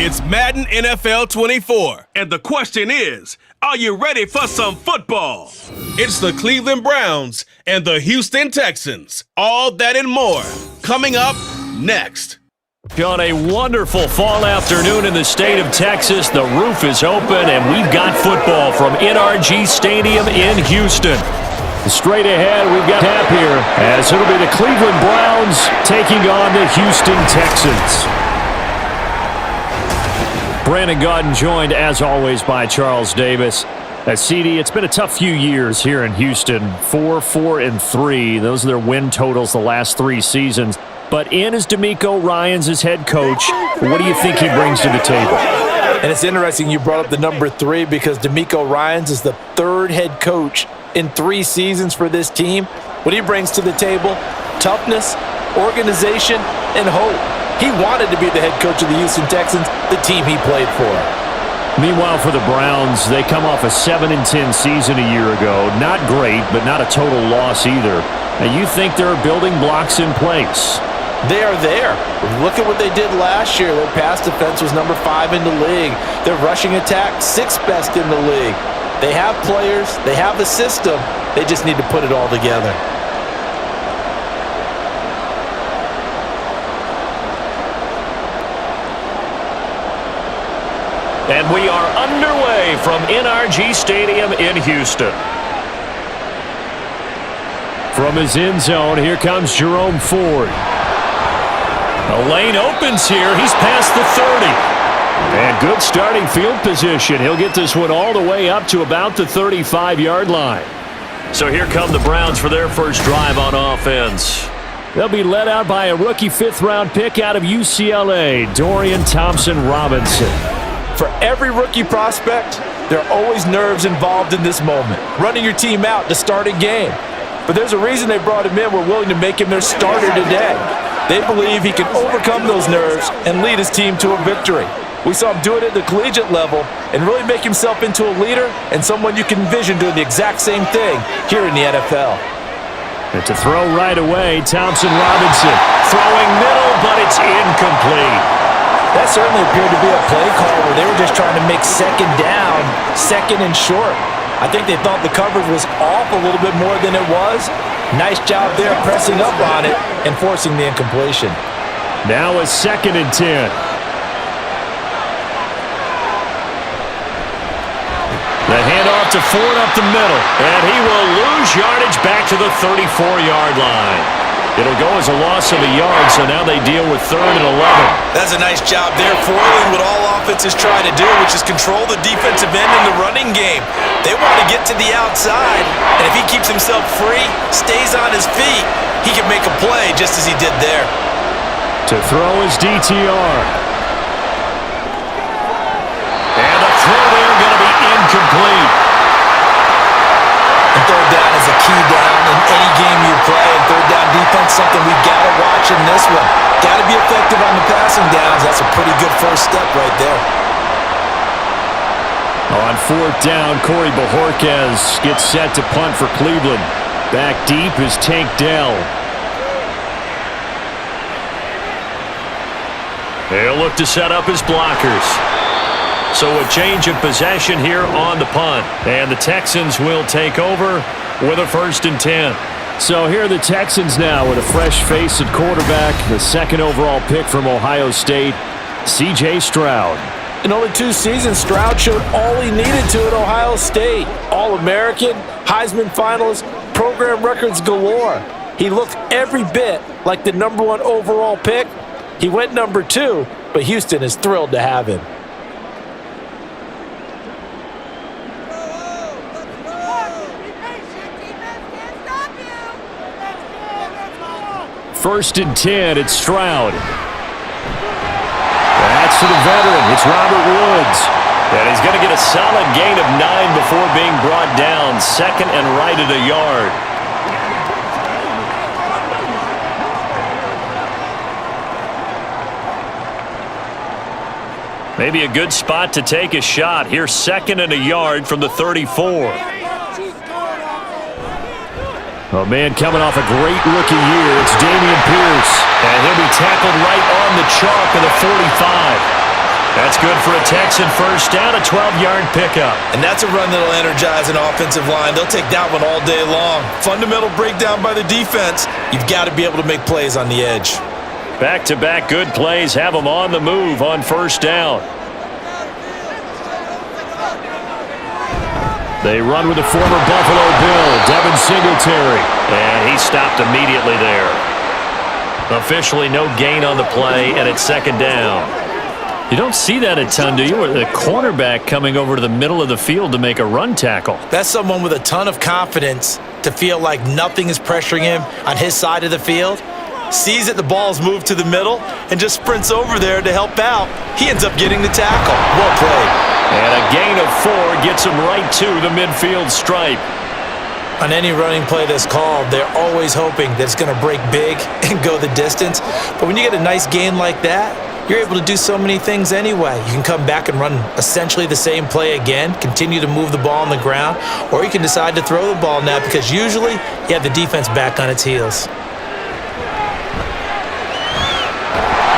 It's Madden NFL 24, and the question is, are you ready for some football? It's the Cleveland Browns and the Houston Texans. All that and more coming up next. On a wonderful fall afternoon in the state of Texas, the roof is open, and we've got football from NRG Stadium in Houston. Straight ahead, we've got Hap here, as it'll be the Cleveland Browns taking on the Houston Texans. Brandon Gaudin joined, as always, by Charles Davis. CD, it's been a tough few years here in Houston. 4-4-3. Those are their win totals the last 3 seasons. But in is DeMeco Ryans as head coach. What do you think he brings to the table? And it's interesting you brought up the number 3 because DeMeco Ryans is the 3rd head coach in 3 seasons for this team. What he brings to the table: toughness, organization, and hope. He wanted to be the head coach of the Houston Texans, the team he played for. Meanwhile, for the Browns, they come off a 7-10 season a year ago. Not great, but not a total loss either. Now, you think there are building blocks in place? They are there. Look at what they did last year. Their pass defense was number 5 in the league. Their rushing attack, 6th best in the league. They have players. They have a system. They just need to put it all together. And we are underway from NRG Stadium in Houston. From his end zone, here comes Jerome Ford. The lane opens here. He's past the 30. And good starting field position. He'll get this one all the way up to about the 35-yard line. So here come the Browns for their first drive on offense. They'll be led out by a rookie 5th-round pick out of UCLA, Dorian Thompson-Robinson. For every rookie prospect, there are always nerves involved in this moment, running your team out to start a game. But there's a reason they brought him in. We're willing to make him their starter today. They believe he can overcome those nerves and lead his team to a victory. We saw him do it at the collegiate level and really make himself into a leader and someone you can envision doing the exact same thing here in the NFL. And to throw right away, Thompson-Robinson throwing middle, but it's incomplete. That certainly appeared to be a play call where they were just trying to make 2nd down, 2nd and short. I think they thought the coverage was off a little bit more than it was. Nice job there pressing up on it and forcing the incompletion. Now a 2nd and 10. The handoff to Ford up the middle, and he will lose yardage back to the 34-yard line. It'll go as a loss of a yard, so now they deal with 3rd and 11. That's a nice job there, foiling what all offenses try to do, which is control the defensive end in the running game. They want to get to the outside, and if he keeps himself free, stays on his feet, he can make a play just as he did there. To throw is DTR. And the throw there going to be incomplete. And 3rd down is a key down in any game you play, and 3rd down defense, something we've got to watch in this one. Got to be effective on the passing downs. That's a pretty good first step right there. On 4th down, Corey Bojorquez gets set to punt for Cleveland. Back deep is Tank Dell. They'll look to set up his blockers. So a change of possession here on the punt. And the Texans will take over with a 1st and 10. So here are the Texans now with a fresh face at quarterback, the 2nd overall pick from Ohio State, C.J. Stroud. In only 2 seasons, Stroud showed all he needed to at Ohio State. All-American, Heisman finalist, program records galore. He looked every bit like the number 1 overall pick. He went number 2, but Houston is thrilled to have him. First and 10, it's Stroud. That's to the veteran. It's Robert Woods. And he's going to get a solid gain of 9 before being brought down. 2nd and right at a yard. Maybe a good spot to take a shot. Here's 2nd and a yard from the 34. A man coming off a great rookie year. It's Dameon Pierce. And he'll be tackled right on the chalk of the 45. That's good for a Texan first down, a 12-yard pickup. And that's a run that'll energize an offensive line. They'll take that one all day long. Fundamental breakdown by the defense. You've got to be able to make plays on the edge. Back-to-back good plays have them on the move on first down. They run with the former Buffalo Bill, Devin Singletary. And he stopped immediately there. Officially no gain on the play, and it's second down. You don't see that a ton, do you? Or the cornerback coming over to the middle of the field to make a run tackle. That's someone with a ton of confidence to feel like nothing is pressuring him on his side of the field. Sees that the ball's moved to the middle and just sprints over there to help out. He ends up getting the tackle. Well played. And a gain of 4 gets him right to the midfield stripe. On any running play that's called, they're always hoping that it's going to break big and go the distance. But when you get a nice gain like that, you're able to do so many things anyway. You can come back and run essentially the same play again, continue to move the ball on the ground, or you can decide to throw the ball now because usually you have the defense back on its heels.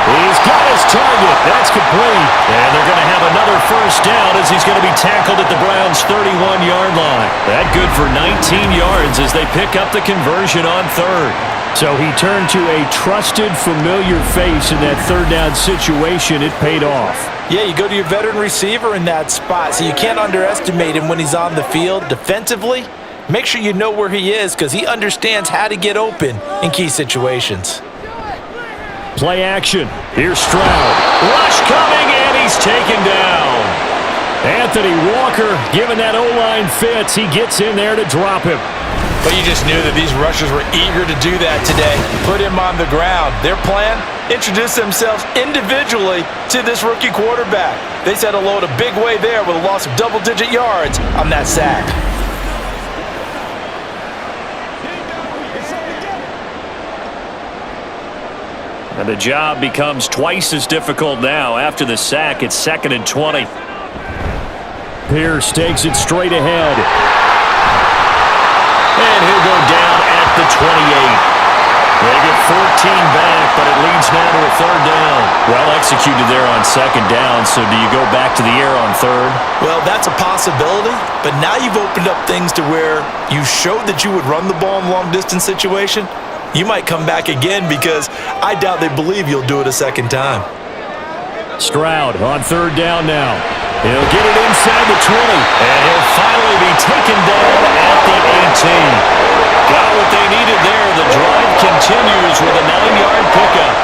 He's got his target. That's complete. And they're going to have another first down as he's going to be tackled at the Browns' 31-yard line. That good for 19 yards as they pick up the conversion on third. So he turned to a trusted, familiar face in that third down situation. It paid off. Yeah, you go to your veteran receiver in that spot, so you can't underestimate him when he's on the field defensively. Make sure you know where he is because he understands how to get open in key situations. Play action. Here's Stroud. Rush coming, and he's taken down. Anthony Walker giving that O-line fits. He gets in there to drop him. But you just knew that these rushers were eager to do that today. Put him on the ground. Their plan? Introduce themselves individually to this rookie quarterback. They said hello in a big way there with a loss of double-digit yards on that sack. And the job becomes twice as difficult now. After the sack, it's 2nd and 20. Pierce takes it straight ahead. And he'll go down at the 28. They get 14 back, but it leads now to a third down. Well executed there on second down, so do you go back to the air on third? Well, that's a possibility, but now you've opened up things to where you showed that you would run the ball in a long-distance situation. You might come back again because I doubt they believe you'll do it a second time. Stroud on third down now. He'll get it inside the 20, and he'll finally be taken down at the 18. Got what they needed there. The drive continues with a 9-yard pickup.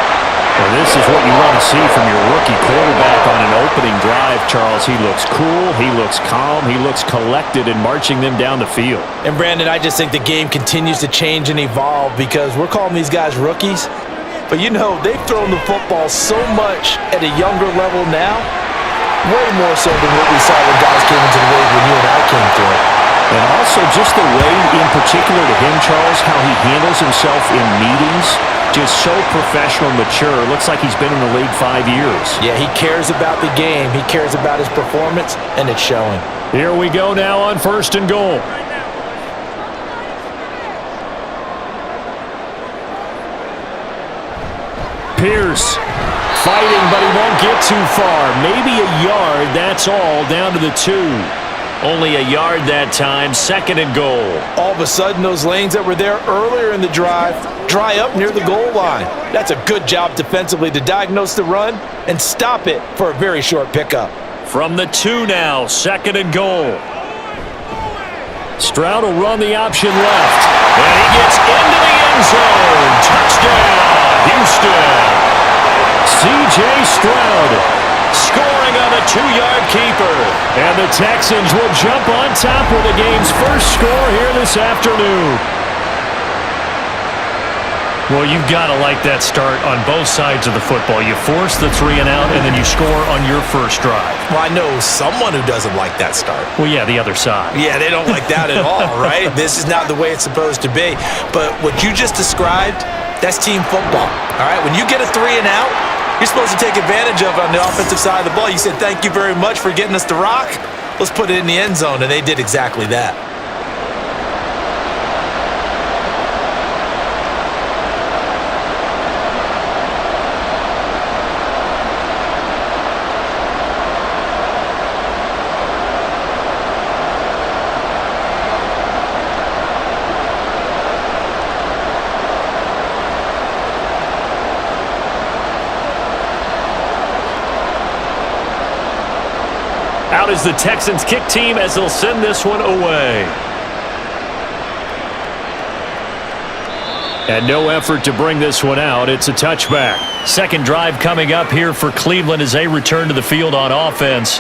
Well, this is what you want to see from your rookie quarterback on an opening drive, Charles. He looks cool, he looks calm, he looks collected in marching them down the field. And, Brandon, I just think the game continues to change and evolve because we're calling these guys rookies. But, you know, they've thrown the football so much at a younger level now, way more so than what we saw when guys came into the league when you and I came through it. And also just the way, in particular to him, Charles, how he handles himself in meetings, just so professional, mature. Looks like he's been in the league 5 years. Yeah, he cares about the game. He cares about his performance, and it's showing. Here we go now on 1st and goal. Pierce fighting, but he won't get too far. Maybe a yard, that's all, down to the 2. Only a yard that time, 2nd and goal. All of a sudden, those lanes that were there earlier in the drive dry up near the goal line. That's a good job defensively to diagnose the run and stop it for a very short pickup. From the 2 now, 2nd and goal. Stroud will run the option left. And he gets into the end zone. Touchdown, Houston. C.J. Stroud scoring on a 2-yard keeper. And the Texans will jump on top with the game's first score here this afternoon. Well, you've got to like that start on both sides of the football. You force the 3 and out, and then you score on your first drive. Well, I know someone who doesn't like that start. Well, yeah, the other side. Yeah, they don't like that at all, right? This is not the way it's supposed to be. But what you just described, that's team football, all right? When you get a 3 and out, you're supposed to take advantage of it on the offensive side of the ball. You said, thank you very much for getting us the rock. Let's put it in the end zone, and they did exactly that. Out is the Texans kick team as they'll send this one away. And no effort to bring this one out. It's a touchback. Second drive coming up here for Cleveland as they return to the field on offense.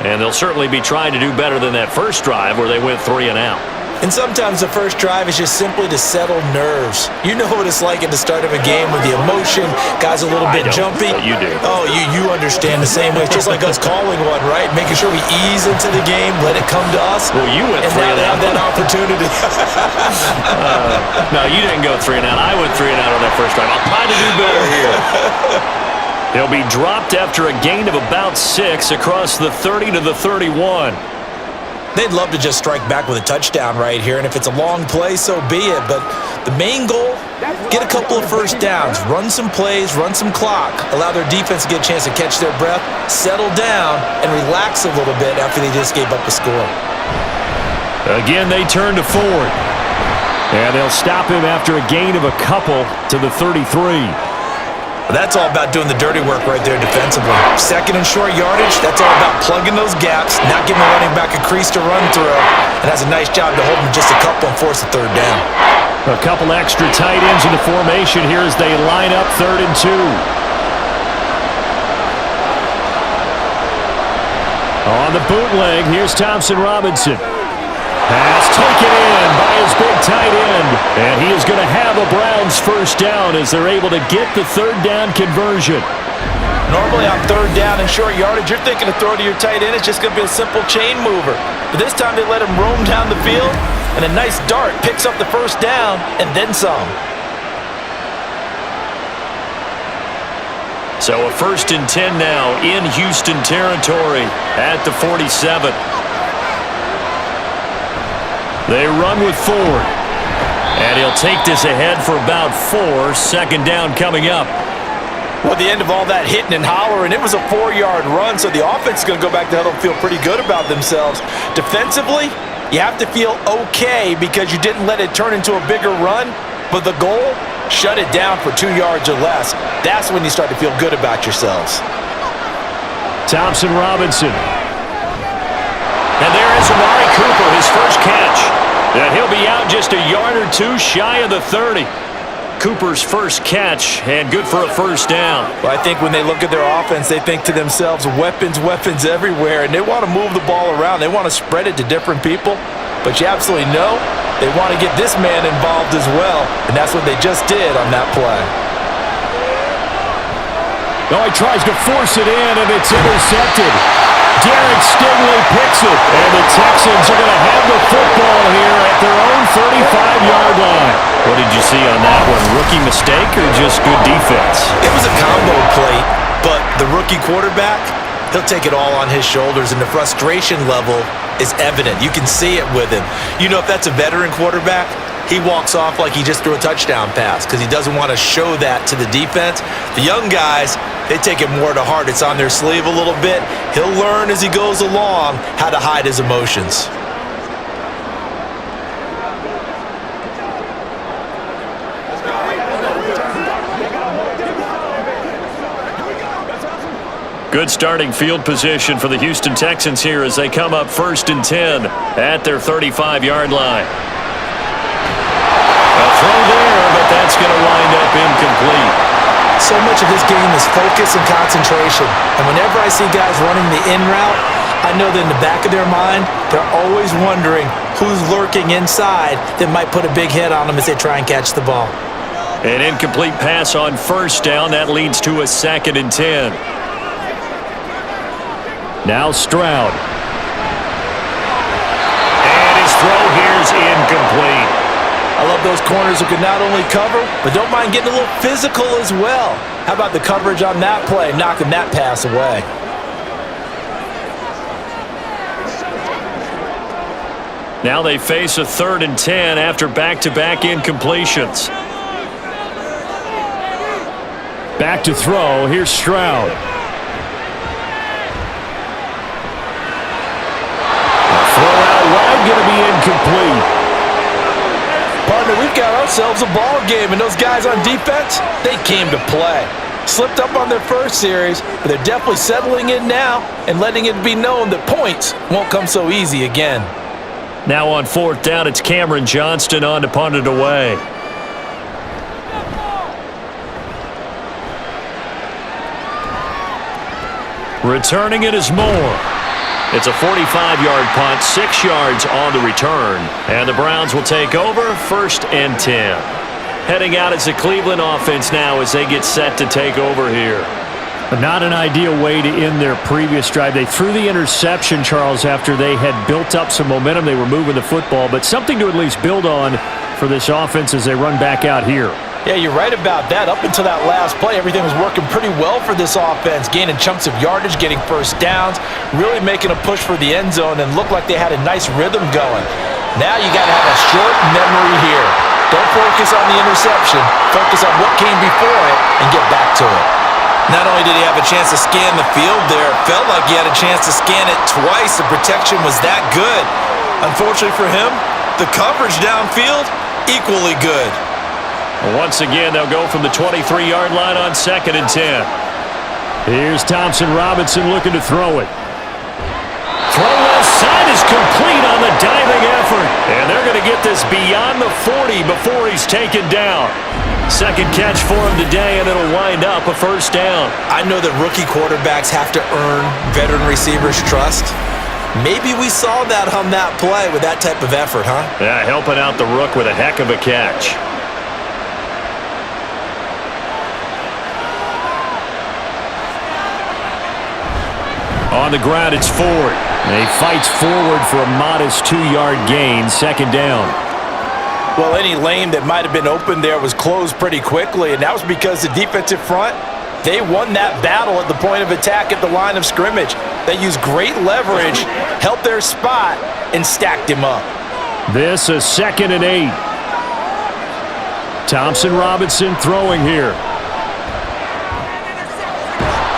And they'll certainly be trying to do better than that first drive where they went 3 and out. And sometimes the first drive is just simply to settle nerves. You know what it's like at the start of a game with the emotion. Guys a little bit jumpy. You do. Oh, you understand the same way. It's just like us calling one, right? Making sure we ease into the game, let it come to us. Well, you went 3 and out. And now they have that opportunity. No, you didn't go 3 and out. I went 3 and out on that first drive. I'll try to do better here. He'll be dropped after a gain of about 6 across the 30 to the 31. They'd love to just strike back with a touchdown right here, and if it's a long play, so be it. But the main goal, get a couple of first downs, run some plays, run some clock, allow their defense to get a chance to catch their breath, settle down, and relax a little bit after they just gave up a score. Again, they turn to Ford. And they'll stop him after a gain of a couple to the 33. That's all about doing the dirty work right there defensively. Second and short yardage, that's all about plugging those gaps, not giving the running back a crease to run through, and has a nice job to hold him just a couple and force a third down. A couple extra tight ends in the formation here as they line up 3rd and 2. On the bootleg, here's Thompson Robinson. Pass taken in by his big tight end. And he is going to have a Browns first down as they're able to get the 3rd down conversion. Normally on 3rd down and short yardage, you're thinking to throw to your tight end. It's just going to be a simple chain mover. But this time they let him roam down the field, and a nice dart picks up the first down and then some. So a 1st and 10 now in Houston territory at the 47. They run with Ford. And he'll take this ahead for about 4. 2nd down coming up. Well, at the end of all that hitting and hollering, it was a 4-yard run, so the offense is going to go back to huddle and feel pretty good about themselves. Defensively, you have to feel okay because you didn't let it turn into a bigger run, but the goal, shut it down for 2 yards or less. That's when you start to feel good about yourselves. Thompson Robinson. And there is Amari Cooper, his first catch. And he'll be out just a yard or 2 shy of the 30. Cooper's first catch, and good for a first down. Well, I think when they look at their offense, they think to themselves, weapons, weapons everywhere, and they want to move the ball around. They want to spread it to different people, but you absolutely know they want to get this man involved as well, and that's what they just did on that play. Oh, he tries to force it in, and it's intercepted. Derek Stingley picks it, and the Texans are going to have the football here at their own 35-yard line. What did you see on that one? Rookie mistake or just good defense? It was a combo play, but the rookie quarterback, he'll take it all on his shoulders, and the frustration level is evident. You can see it with him. You know, if that's a veteran quarterback, he walks off like he just threw a touchdown pass because he doesn't want to show that to the defense. The young guys, they take it more to heart. It's on their sleeve a little bit. He'll learn as he goes along how to hide his emotions. Good starting field position for the Houston Texans here as they come up 1st and 10 at their 35-yard line. A throw there, but that's going to wind up incomplete. So much of this game is focus and concentration. And whenever I see guys running the in route, I know that in the back of their mind, they're always wondering who's lurking inside that might put a big hit on them as they try and catch the ball. An incomplete pass on 1st down. That leads to a 2nd and 10. Now Stroud. And his throw here is incomplete. I love those corners who can not only cover, but don't mind getting a little physical as well. How about the coverage on that play, knocking that pass away? Now they face a 3rd and 10 after back-to-back incompletions. Back to throw. Here's Stroud. Throw out wide, going to be incomplete. Partner, we've got ourselves a ball game, and those guys on defense, they came to play. Slipped up on their first series, but they're definitely settling in now and letting it be known that points won't come so easy again. Now on 4th down, it's Cameron Johnston on to punt it away. Returning it is Moore. It's a 45-yard punt, 6 yards on the return. And the Browns will take over, 1st and 10. Heading out as the Cleveland offense now as they get set to take over here. But not an ideal way to end their previous drive. They threw the interception, Charles, after they had built up some momentum. They were moving the football, but something to at least build on for this offense as they run back out here. Yeah, you're right about that. Up until that last play, everything was working pretty well for this offense, gaining chunks of yardage, getting first downs, really making a push for the end zone, and looked like they had a nice rhythm going. Now you got to have a short memory here. Don't focus on the interception. Focus on what came before it and get back to it. Not only did he have a chance to scan the field there, it felt like he had a chance to scan it twice. The protection was that good. Unfortunately for him, the coverage downfield, equally good. Once again, they'll go from the 23-yard line on 2nd and 10. Here's Thompson Robinson looking to throw it. Throw left side is complete on the diving effort. And they're going to get this beyond the 40 before he's taken down. Second catch for him today, and it'll wind up a 1st down. I know that rookie quarterbacks have to earn veteran receivers' trust. Maybe we saw that on that play with that type of effort, huh? Yeah, helping out the rook with a heck of a catch. On the ground, it's Ford. And he fights forward for a modest 2-yard gain, 2nd down. Well, any lane that might have been open there was closed pretty quickly, and that was because the defensive front, they won that battle at the point of attack at the line of scrimmage. They used great leverage, helped their spot, and stacked him up. This is 2nd and 8. Thompson Robinson throwing here.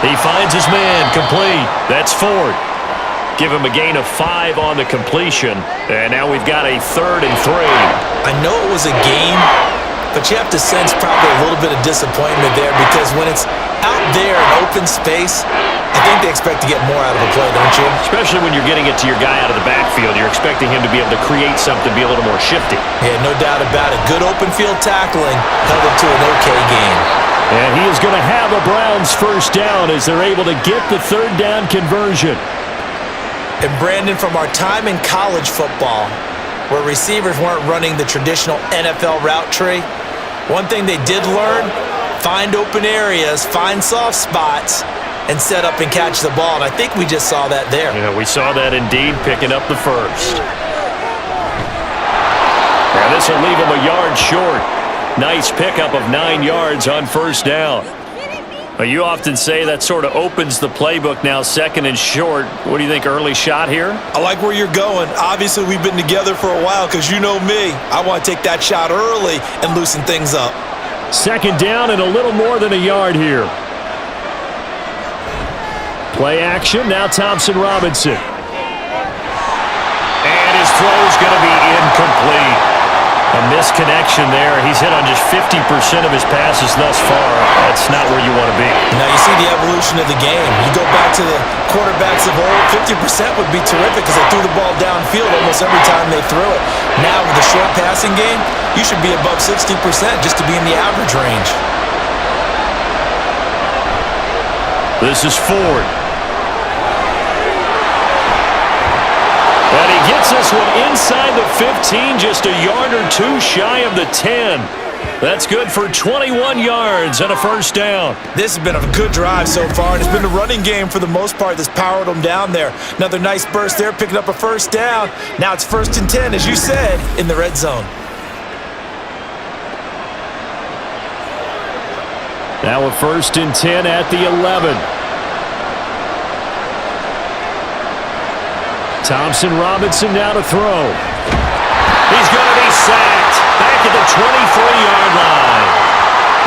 He finds his man, complete. That's Ford. Give him a gain of 5 on the completion. And now we've got a 3rd and 3. I know it was a game, but you have to sense probably a little bit of disappointment there because when it's out there in open space, I think they expect to get more out of a play, don't you? Especially when you're getting it to your guy out of the backfield. You're expecting him to be able to create something, be a little more shifty. Yeah, no doubt about it. Good open field tackling held him to an okay game. And he is going to have a Browns 1st down as they're able to get the 3rd down conversion. And Brandon, from our time in college football, where receivers weren't running the traditional NFL route tree, one thing they did learn, find open areas, find soft spots, and set up and catch the ball. And I think we just saw that there. Yeah, we saw that indeed, picking up the 1st. And this will leave him a yard short. Nice pickup of 9 yards on 1st down. Well, you often say that sort of opens the playbook now, 2nd and short. What do you think, early shot here? I like where you're going. Obviously, we've been together for a while because you know me. I want to take that shot early and loosen things up. 2nd down and a little more than a yard here. Play action, now Thompson Robinson. And his throw is going to be incomplete. A misconnection there. He's hit on just 50% of his passes thus far. That's not where you want to be. Now you see the evolution of the game. You go back to the quarterbacks of old, 50% would be terrific because they threw the ball downfield almost every time they threw it. Now with the short passing game, you should be above 60% just to be in the average range. This is Ford. And he gets this one inside the 15, just a yard or 2 shy of the 10. That's good for 21 yards and a 1st down. This has been a good drive so far, and it's been the running game for the most part that's powered them down there. Another nice burst there, picking up a 1st down. Now it's 1st and 10, as you said, in the red zone. Now a 1st and 10 at the 11. Thompson Robinson now to throw. He's going to be sacked back at the 23-yard line.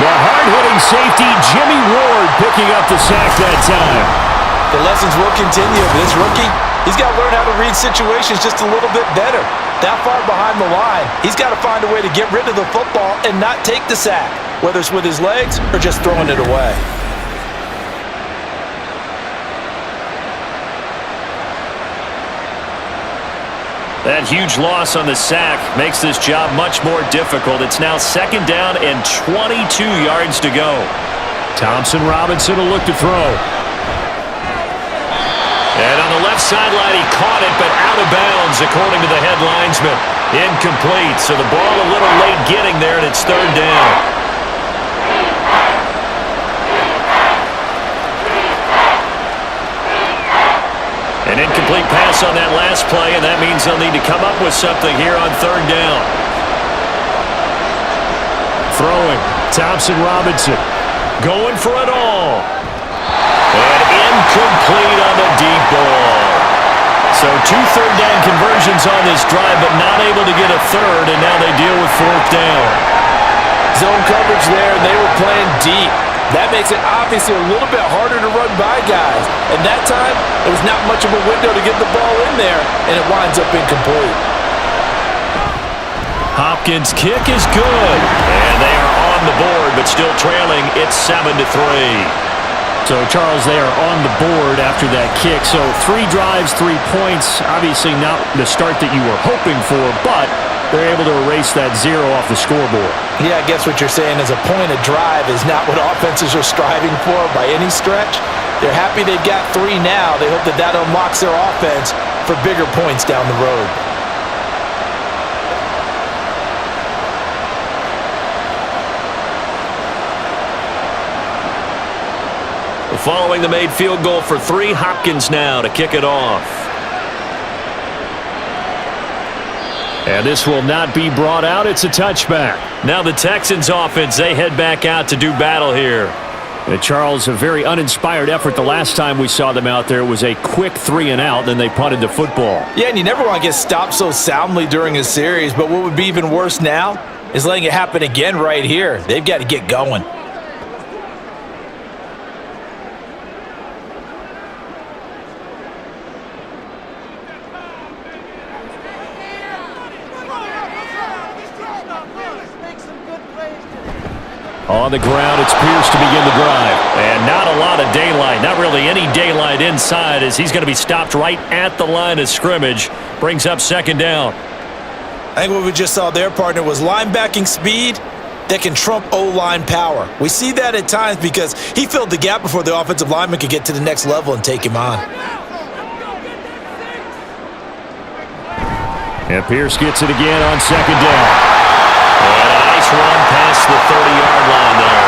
The hard-hitting safety, Jimmy Ward, picking up the sack that time. The lessons will continue. This rookie, he's got to learn how to read situations just a little bit better. That far behind the line, he's got to find a way to get rid of the football and not take the sack, whether it's with his legs or just throwing it away. That huge loss on the sack makes this job much more difficult. It's now 2nd down and 22 yards to go. Thompson Robinson will look to throw. And on the left sideline, he caught it, but out of bounds, according to the head linesman. Incomplete, so the ball a little late getting there, and it's 3rd down. An incomplete pass on that last play, and that means they'll need to come up with something here on 3rd down. Throwing, Thompson Robinson. Going for it all. And incomplete on the deep ball. So 2 third-down conversions on this drive, but not able to get a third, and now they deal with 4th down. Zone coverage there, and they were playing deep. That makes it obviously a little bit harder to run by guys. And that time, it was not much of a window to get the ball in there, and it winds up incomplete. Hopkins' kick is good. And they are on the board, but still trailing. It's 7-3. So, Charles, they are on the board after that kick. So 3 drives, 3 points. Obviously not the start that you were hoping for, but they're able to erase that 0 off the scoreboard. Yeah, I guess what you're saying is a point of drive is not what offenses are striving for by any stretch. They're happy they've got 3 now. They hope that that unlocks their offense for bigger points down the road. Following the made field goal for 3, Hopkins now to kick it off. And this will not be brought out. It's a touchback. Now the Texans offense, they head back out to do battle here. And Charles, a very uninspired effort the last time we saw them out there. It was a quick 3 and out, then they punted the football. Yeah, and you never want to get stopped so soundly during a series, but what would be even worse now is letting it happen again right here. They've got to get going. On the ground, it's Pierce to begin the drive. And not a lot of daylight. Not really any daylight inside as he's going to be stopped right at the line of scrimmage. Brings up 2nd down. I think what we just saw there, partner, was linebacking speed that can trump O-line power. We see that at times because he filled the gap before the offensive lineman could get to the next level and take him on. And Pierce gets it again on 2nd down. And a nice run past the 30-yard line there.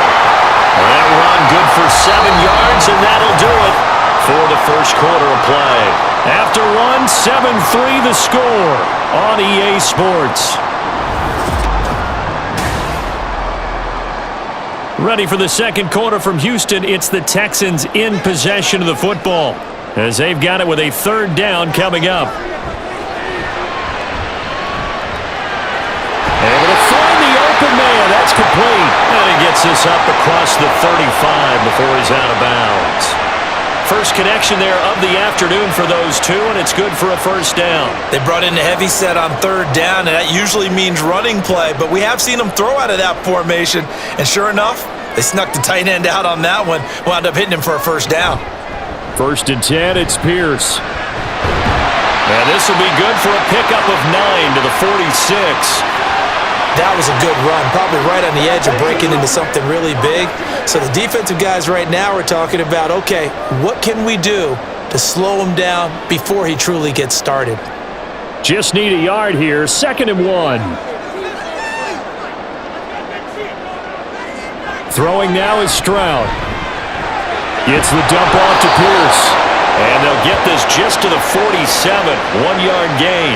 And that run good for 7 yards, and that'll do it for the first quarter of play. After 7-3 the score on EA Sports. Ready for the second quarter from Houston. It's the Texans in possession of the football as they've got it with a 3rd down coming up. Able to find the open man. That's complete. And he gets this up across the 35 before he's out of bounds. First connection there of the afternoon for those 2, and it's good for a 1st down. They brought in a heavy set on 3rd down, and that usually means running play, but we have seen them throw out of that formation, and sure enough, they snuck the tight end out on that one, wound up hitting him for a 1st down. 1st and 10, it's Pierce. And this will be good for a pickup of 9 to the 46. That was a good run, probably right on the edge of breaking into something really big. So the defensive guys right now are talking about, okay, what can we do to slow him down before he truly gets started? Just need a yard here, 2nd and 1. Throwing now is Stroud. Gets the dump off to Pierce. And they'll get this just to the 47, 1-yard gain.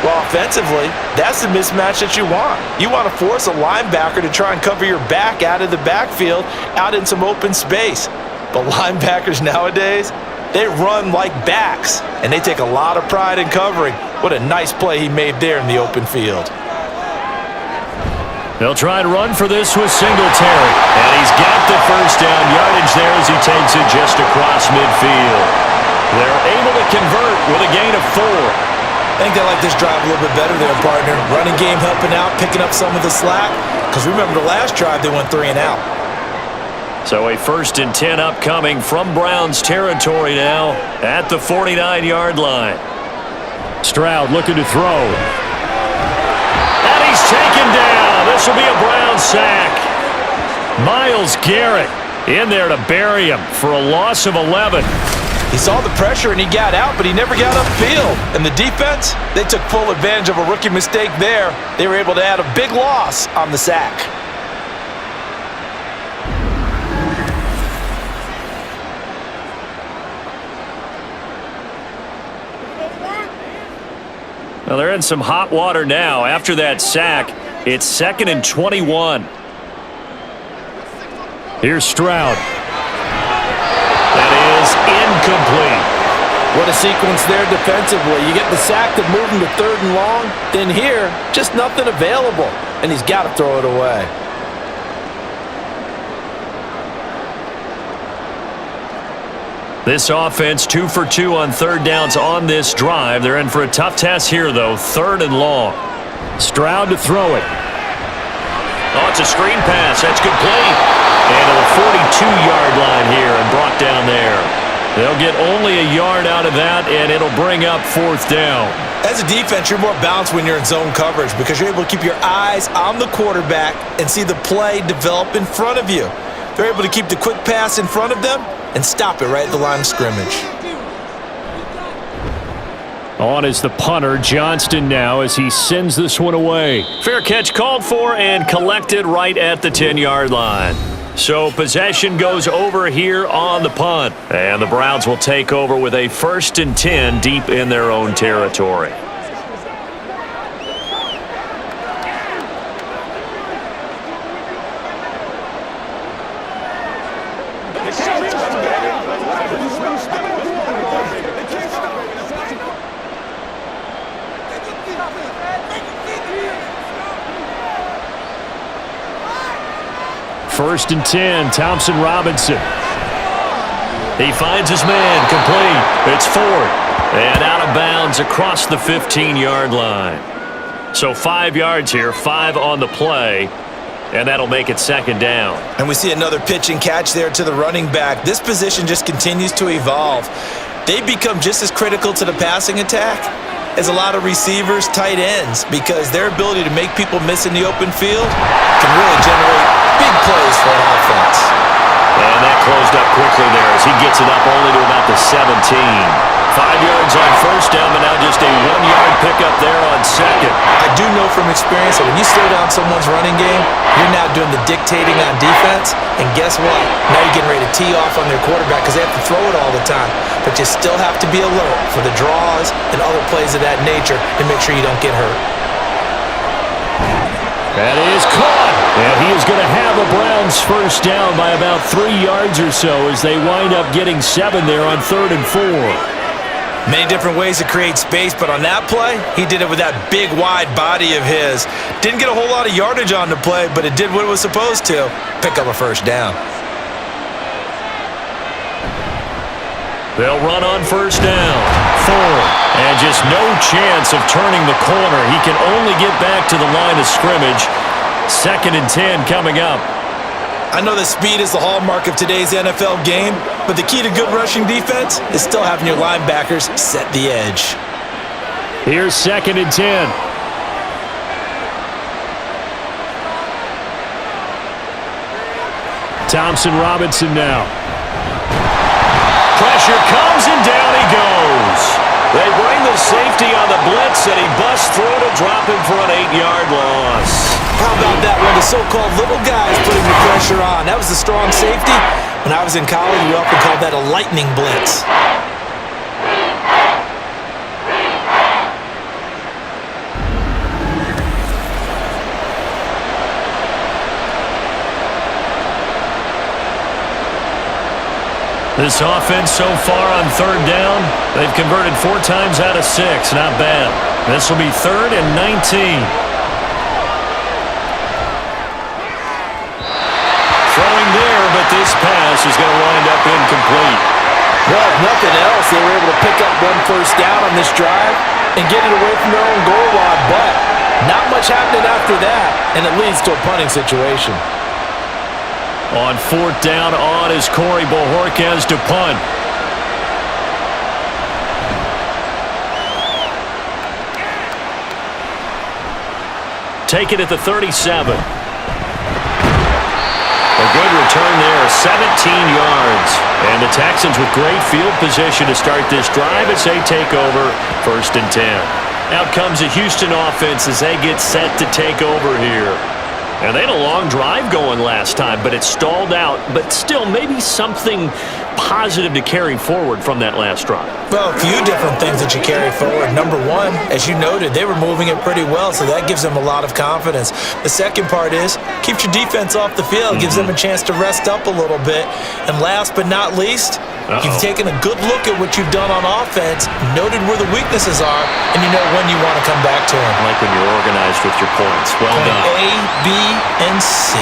Well, offensively, that's the mismatch that you want. You want to force a linebacker to try and cover your back out of the backfield, out in some open space. But linebackers nowadays, they run like backs, and they take a lot of pride in covering. What a nice play he made there in the open field. They'll try and run for this with Singletary. And he's got the 1st down yardage there as he takes it just across midfield. They're able to convert with a gain of 4. I think they like this drive a little bit better there, partner. Running game helping out, picking up some of the slack. Because remember the last drive, they went 3 and out. So a 1st and 10 upcoming from Browns territory now at the 49-yard line. Stroud looking to throw. And he's taken down. This will be a Brown sack. Myles Garrett in there to bury him for a loss of 11. He saw the pressure and he got out, but he never got upfield. And the defense, they took full advantage of a rookie mistake there. They were able to add a big loss on the sack. Well, they're in some hot water now. After that sack, it's 2nd and 21. Here's Stroud. That is incomplete. What a sequence there defensively. You get the sack to move him to 3rd and long. Then here, just nothing available. And he's got to throw it away. This offense 2 for 2 on 3rd downs on this drive. They're in for a tough task here, though. 3rd and long. Stroud to throw it. Oh, it's a screen pass. That's complete. And to the 42-yard line here and brought down there. They'll get only a yard out of that, and it'll bring up 4th down. As a defense, you're more balanced when you're in zone coverage because you're able to keep your eyes on the quarterback and see the play develop in front of you. They're able to keep the quick pass in front of them and stop it right at the line of scrimmage. On is the punter, Johnston now, as he sends this one away. Fair catch called for and collected right at the 10-yard line. So possession goes over here on the punt. And the Browns will take over with a 1st and 10 deep in their own territory. First and 10, Thompson Robinson. He finds his man, complete. It's 4th. And out of bounds across the 15-yard line. So 5 yards here, 5 on the play. And that'll make it 2nd down. And we see another pitch and catch there to the running back. This position just continues to evolve. They become just as critical to the passing attack as a lot of receivers, tight ends, because their ability to make people miss in the open field can really generate big plays for an offense. And that closed up quickly there as he gets it up only to about the 17. 5 yards on 1st down, but now just a 1-yard pickup there on 2nd. I do know from experience that when you slow down someone's running game, you're now doing the dictating on defense, and guess what? Now you're getting ready to tee off on their quarterback because they have to throw it all the time. But you still have to be alert for the draws and other plays of that nature and make sure you don't get hurt. That is caught. And he is going to have a Browns 1st down by about 3 yards or so as they wind up getting 7 there on 3rd and 4. Many different ways to create space, but on that play, he did it with that big, wide body of his. Didn't get a whole lot of yardage on the play, but it did what it was supposed to, pick up a 1st down. They'll run on 1st down. 4. And just no chance of turning the corner. He can only get back to the line of scrimmage. 2nd and 10 coming up. I know that speed is the hallmark of today's NFL game, but the key to good rushing defense is still having your linebackers set the edge. Here's 2nd and 10. Thompson Robinson now. Pressure comes and down he goes. They bring the safety on the blitz and he busts through to drop him for an 8-yard loss. How about that one? The so-called little guys putting the pressure on. That was the strong safety. When I was in college, we often called that a lightning blitz. This offense so far on 3rd down, they've converted 4 times out of 6. Not bad. This will be 3rd and 19. Throwing there, but this pass is going to wind up incomplete. Well, if nothing else, they were able to pick up 1 1st down on this drive and get it away from their own goal line, but not much happening after that, and it leads to a punting situation. On 4th down, on is Corey Bojorquez to punt. take it at the 37. A good return there, 17 yards. And the Texans with great field position to start this drive as they take over 1st and 10. Out comes the Houston offense as they get set to take over here. And they had a long drive going last time, but it stalled out. But still, maybe something positive to carry forward from that last drive. Well, a few different things that you carry forward. Number one, as you noted, they were moving it pretty well, so that gives them a lot of confidence. The second part is, keeps your defense off the field, gives them a chance to rest up a little bit. And last but not least, you've taken a good look at what you've done on offense, noted where the weaknesses are, and you know when you want to come back to them. Like when you're organized with your points. Well done. A, B, and C.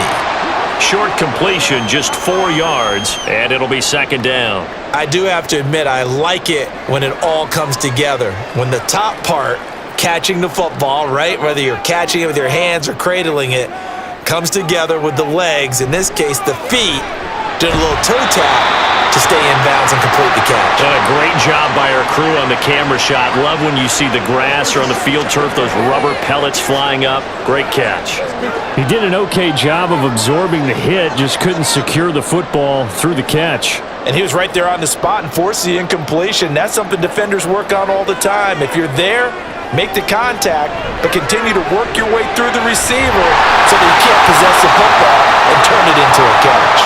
Short completion, just 4 yards, and it'll be 2nd down. I do have to admit, I like it when it all comes together. When the top part, catching the football, right, whether you're catching it with your hands or cradling it, comes together with the legs, in this case the feet, doing a little toe tap to stay in bounds and complete the catch. And a great job by our crew on the camera shot. Love when you see the grass or on the field turf, those rubber pellets flying up. Great catch. He did an okay job of absorbing the hit, just couldn't secure the football through the catch. And he was right there on the spot and forced the incompletion. That's something defenders work on all the time. If you're there, make the contact, but continue to work your way through the receiver so that you can't possess the football and turn it into a catch.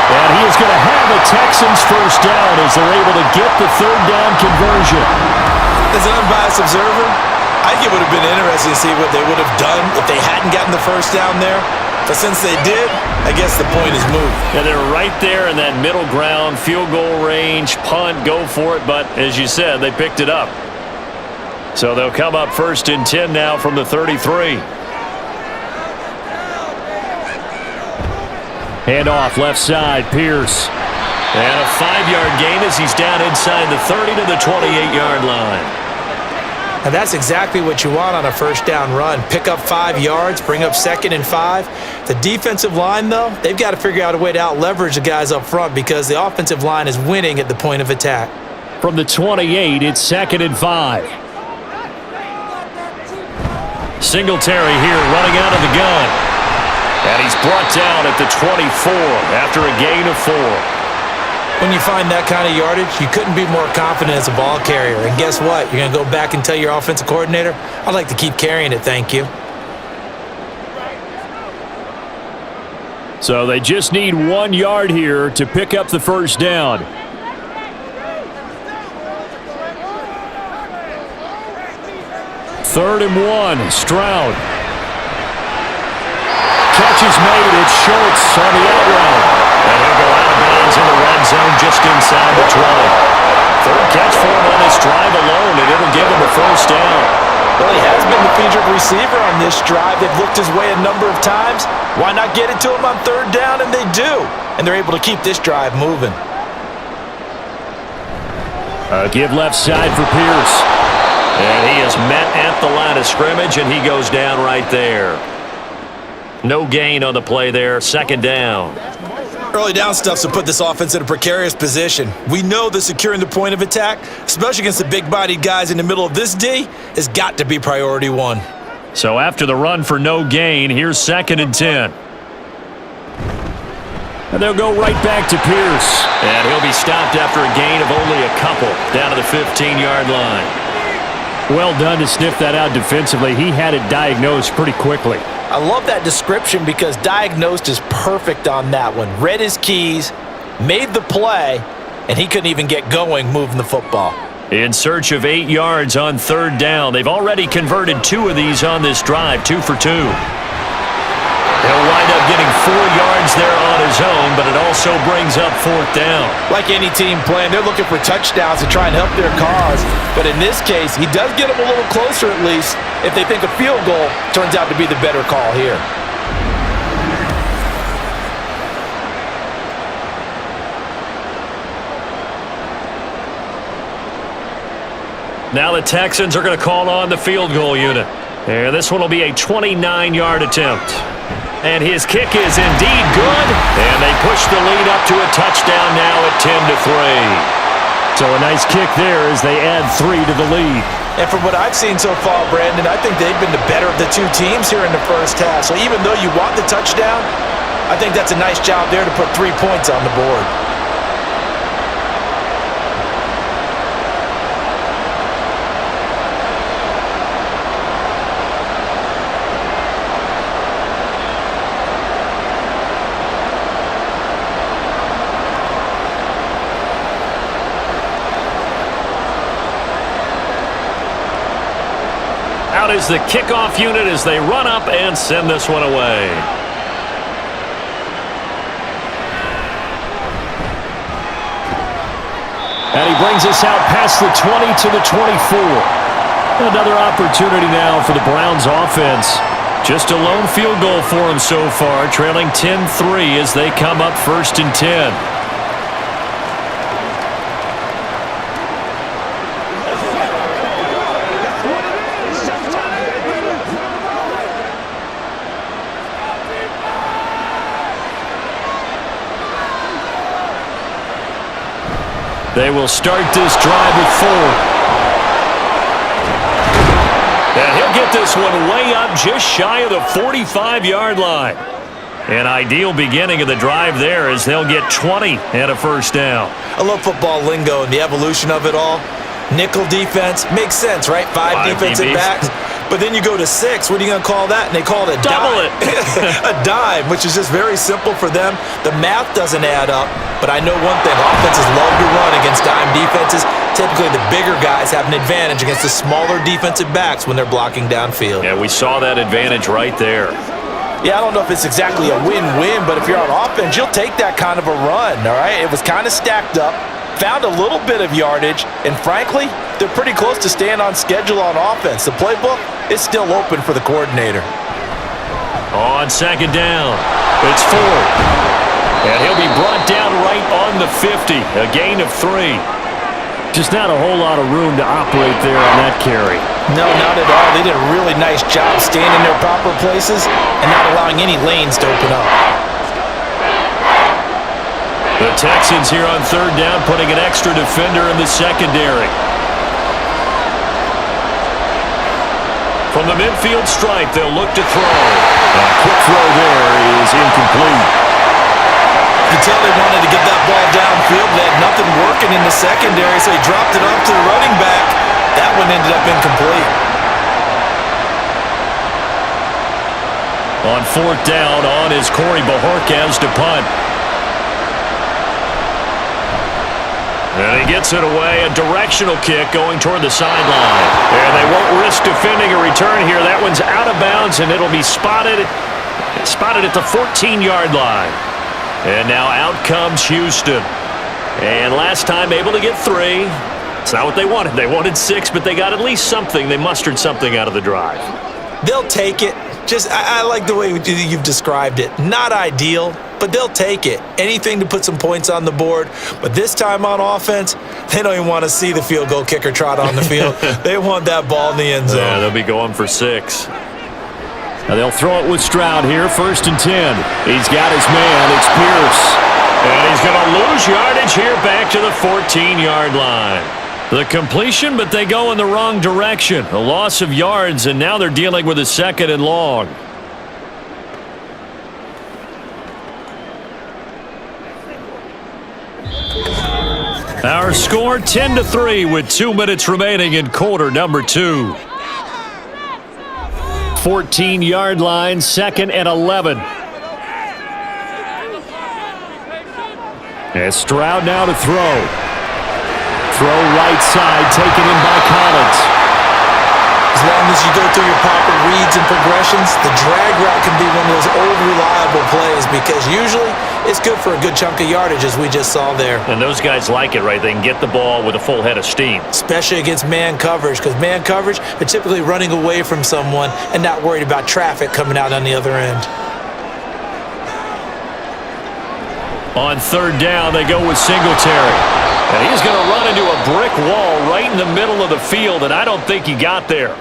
And he is going to have a Texans 1st down as they're able to get the 3rd down conversion. As an unbiased observer, I think it would have been interesting to see what they would have done if they hadn't gotten the 1st down there. But since they did, I guess the point is moved. Yeah, they're right there in that middle ground, field goal range, punt, go for it. But as you said, they picked it up. So they'll come up 1st and 10 now from the 33. Hand off left side, Pierce. And a 5-yard gain as he's down inside the 30 to the 28-yard line. And that's exactly what you want on a 1st down run. Pick up 5 yards, bring up 2nd and 5. The defensive line, though, they've got to figure out a way to out-leverage the guys up front because the offensive line is winning at the point of attack. From the 28, it's 2nd and 5. Singletary here running out of the gun. And he's brought down at the 24 after a gain of 4. When you find that kind of yardage, you couldn't be more confident as a ball carrier. And guess what? You're going to go back and tell your offensive coordinator, I'd like to keep carrying it, thank you. So they just need 1 yard here to pick up the 1st down. Third and 1, Stroud. Catch is made. It's Schultz on the out route. And he'll go out of bounds in the red zone just inside the 20. 3rd catch for him on this drive alone, and it'll give him a 1st down. Well, he has been the featured receiver on this drive. They've looked his way a number of times. Why not get it to him on 3rd down? And they do. And they're able to keep this drive moving. Give left side for Pierce. And he is met at the line of scrimmage, and he goes down right there. No gain on the play there, 2nd down. Early down stuff's to put this offense in a precarious position. We know that securing the point of attack, especially against the big-bodied guys in the middle of this D, has got to be priority 1. So after the run for no gain, here's 2nd and 10. And they'll go right back to Pierce. And he'll be stopped after a gain of only a couple down to the 15-yard line. Well done to sniff that out defensively. He had it diagnosed pretty quickly. I love that description because diagnosed is perfect on that one. Read his keys, made the play, and he couldn't even get going moving the football. In search of 8 yards on 3rd down. They've already converted 2 of these on this drive, 2 for 2. He'll wind up getting 4 yards there on his own, but it also brings up 4th down. Like any team playing, they're looking for touchdowns to try and help their cause. But in this case, he does get them a little closer at least if they think a field goal turns out to be the better call here. Now the Texans are going to call on the field goal unit. And this one will be a 29-yard attempt. And his kick is indeed good. And they push the lead up to a touchdown now at 10-3. So a nice kick there as they add 3 to the lead. And from what I've seen so far, Brandon, I think they've been the better of the two teams here in the first half. So even though you want the touchdown, I think that's a nice job there to put 3 points on the board. Out is the kickoff unit as they run up and send this one away. And he brings us out past the 20 to the 24. Another opportunity now for the Browns offense. Just a lone field goal for them so far, trailing 10-3 as they come up 1st and 10. They will start this drive with Ford. And he'll get this one way up just shy of the 45-yard line. An ideal beginning of the drive there as they'll get 20 and a first down. I love football lingo and the evolution of it all. Nickel defense makes sense, right? Five defensive backs. But then you go to 6. What are you going to call that? And they call it a Double dime. it. A dime, which is just very simple for them. The math doesn't add up. But I know one thing. Offenses love to run against dime defenses. Typically, the bigger guys have an advantage against the smaller defensive backs when they're blocking downfield. Yeah, we saw that advantage right there. Yeah, I don't know if it's exactly a win-win, but if you're on offense, you'll take that kind of a run, all right? It was kind of stacked up, found a little bit of yardage, and frankly, they're pretty close to staying on schedule on offense. The playbook is still open for the coordinator. On 2nd down, it's Ford. And he'll be brought down right on the 50, a gain of 3. Just not a whole lot of room to operate there on that carry. No, not at all. They did a really nice job staying in their proper places and not allowing any lanes to open up. The Texans here on 3rd down, putting an extra defender in the secondary. From the midfield stripe, they'll look to throw. A quick throw there is incomplete. You can tell they wanted to get that ball downfield. They had nothing working in the secondary, so he dropped it off to the running back. That one ended up incomplete. On 4th down, on is Corey Bajorquez to punt. And he gets it away, a directional kick going toward the sideline. And they won't risk defending a return here. That one's out of bounds, and it'll be spotted at the 14-yard line. And now out comes Houston. And last time able to get 3. It's not what they wanted. They wanted 6, but they got at least something. They mustered something out of the drive. They'll take it. I like the way you've described it. Not ideal, but they'll take it. Anything to put some points on the board. But this time on offense, they don't even want to see the field goal kicker trot on the field. They want that ball in the end zone. Yeah, they'll be going for 6. Now they'll throw it with Stroud here, 1st and 10. He's got his man, it's Pierce. And he's going to lose yardage here back to the 14-yard line. The completion, but they go in the wrong direction. A loss of yards, and now they're dealing with a 2nd and long. Our score 10-3 with 2 minutes remaining in quarter number 2. 14-yard line, 2nd and 11. As Stroud now to throw. Throw right side, taken in by Collins. As long as you go through your proper reads and progressions, the drag route can be one of those old reliable plays because usually it's good for a good chunk of yardage, as we just saw there. And those guys like it, right? They can get the ball with a full head of steam. Especially against man coverage, because man coverage, they're typically running away from someone and not worried about traffic coming out on the other end. On 3rd down, they go with Singletary. And he's going to run into a brick wall right in the middle of the field, and I don't think he got there.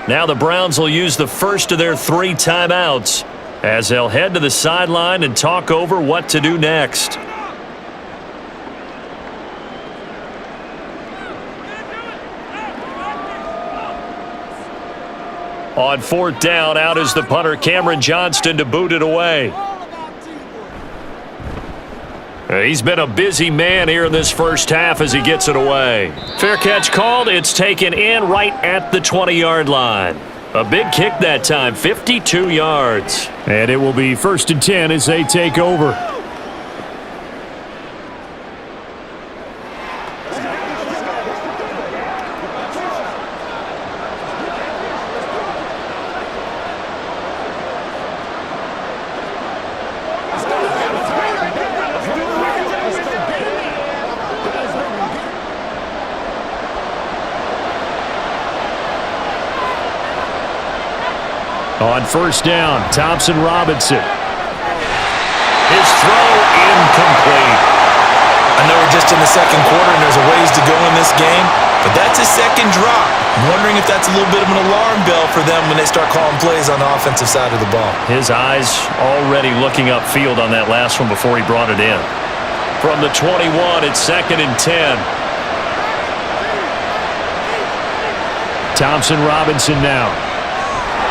Now the Browns will use the first of their 3 timeouts as they'll head to the sideline and talk over what to do next. On fourth down, out is the punter, Cameron Johnston, to boot it away. He's been a busy man here in this first half as he gets it away. Fair catch called. It's taken in right at the 20-yard line. A big kick that time, 52 yards. And it will be 1st and 10 as they take over. On first down, Thompson Robinson. His throw incomplete. I know we're just in the second quarter and there's a ways to go in this game, but that's his second drop. I'm wondering if that's a little bit of an alarm bell for them when they start calling plays on the offensive side of the ball. His eyes already looking upfield on that last one before he brought it in. From the 21, it's 2nd and 10. Thompson Robinson now.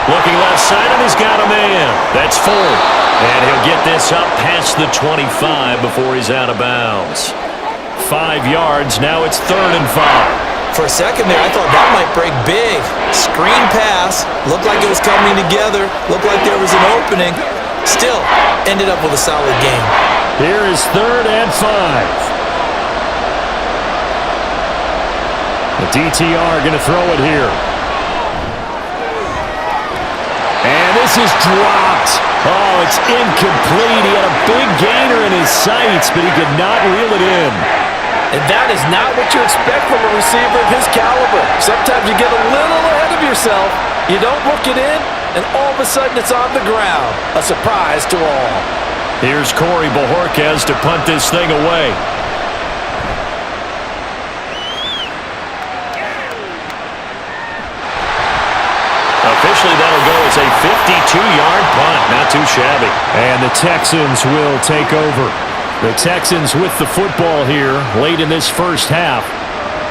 Looking left side, and he's got a man. That's Ford. And he'll get this up past the 25 before he's out of bounds. 5 yards, now it's 3rd and 5. For a second there, I thought that might break big. Screen pass, looked like it was coming together, looked like there was an opening. Still, ended up with a solid game. Here is 3rd and 5. The DTR going to throw it here. And this is dropped. Oh, it's incomplete. He had a big gainer in his sights, but he could not reel it in. And that is not what you expect from a receiver of his caliber. Sometimes you get a little ahead of yourself. You don't look it in, and all of a sudden it's on the ground. A surprise to all. Here's Corey Bojorquez to punt this thing away. Officially, that'll go as a 52-yard punt. Not too shabby. And the Texans will take over. The Texans with the football here late in this first half.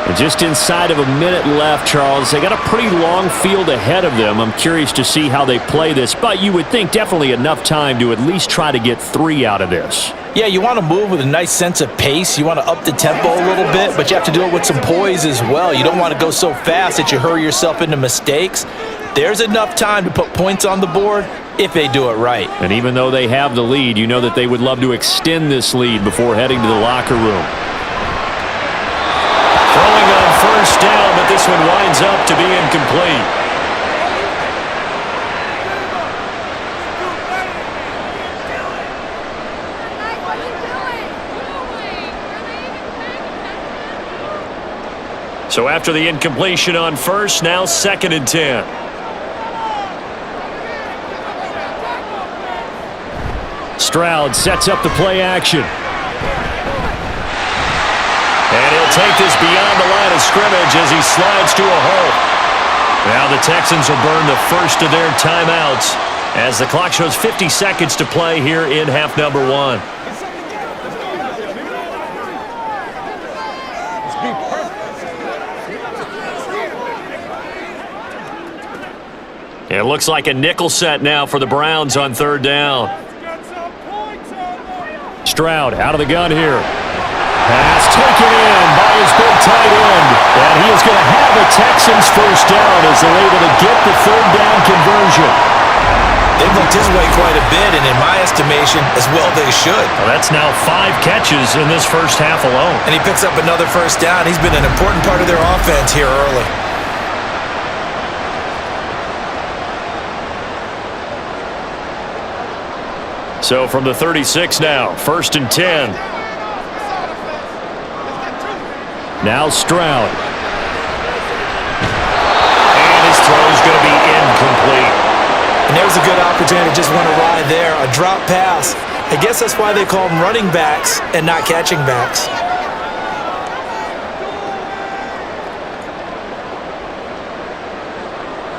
And just inside of a minute left, Charles. They got a pretty long field ahead of them. I'm curious to see how they play this. But you would think definitely enough time to at least try to get 3 out of this. Yeah, you want to move with a nice sense of pace. You want to up the tempo a little bit, but you have to do it with some poise as well. You don't want to go so fast that you hurry yourself into mistakes. There's enough time to put points on the board if they do it right. And even though they have the lead, you know that they would love to extend this lead before heading to the locker room. Throwing on first down, but this one winds up to be incomplete. So after the incompletion on first, now 2nd and 10. Stroud sets up the play action. And he'll take this beyond the line of scrimmage as he slides to a hole. Now the Texans will burn the first of their timeouts as the clock shows 50 seconds to play here in half number 1. It looks like a nickel set now for the Browns on 3rd down. Stroud out of the gun here. Pass taken in by his big tight end. And he is going to have a Texans first down as they're able to get the 3rd down conversion. They've looked his way quite a bit, and in my estimation, as well they should. Well, that's now 5 catches in this first half alone. And he picks up another first down. He's been an important part of their offense here early. So from the 36 now, 1st and 10. Now Stroud. And his throw is going to be incomplete. And there's a good opportunity to just went awry there. A drop pass. I guess that's why they call them running backs and not catching backs.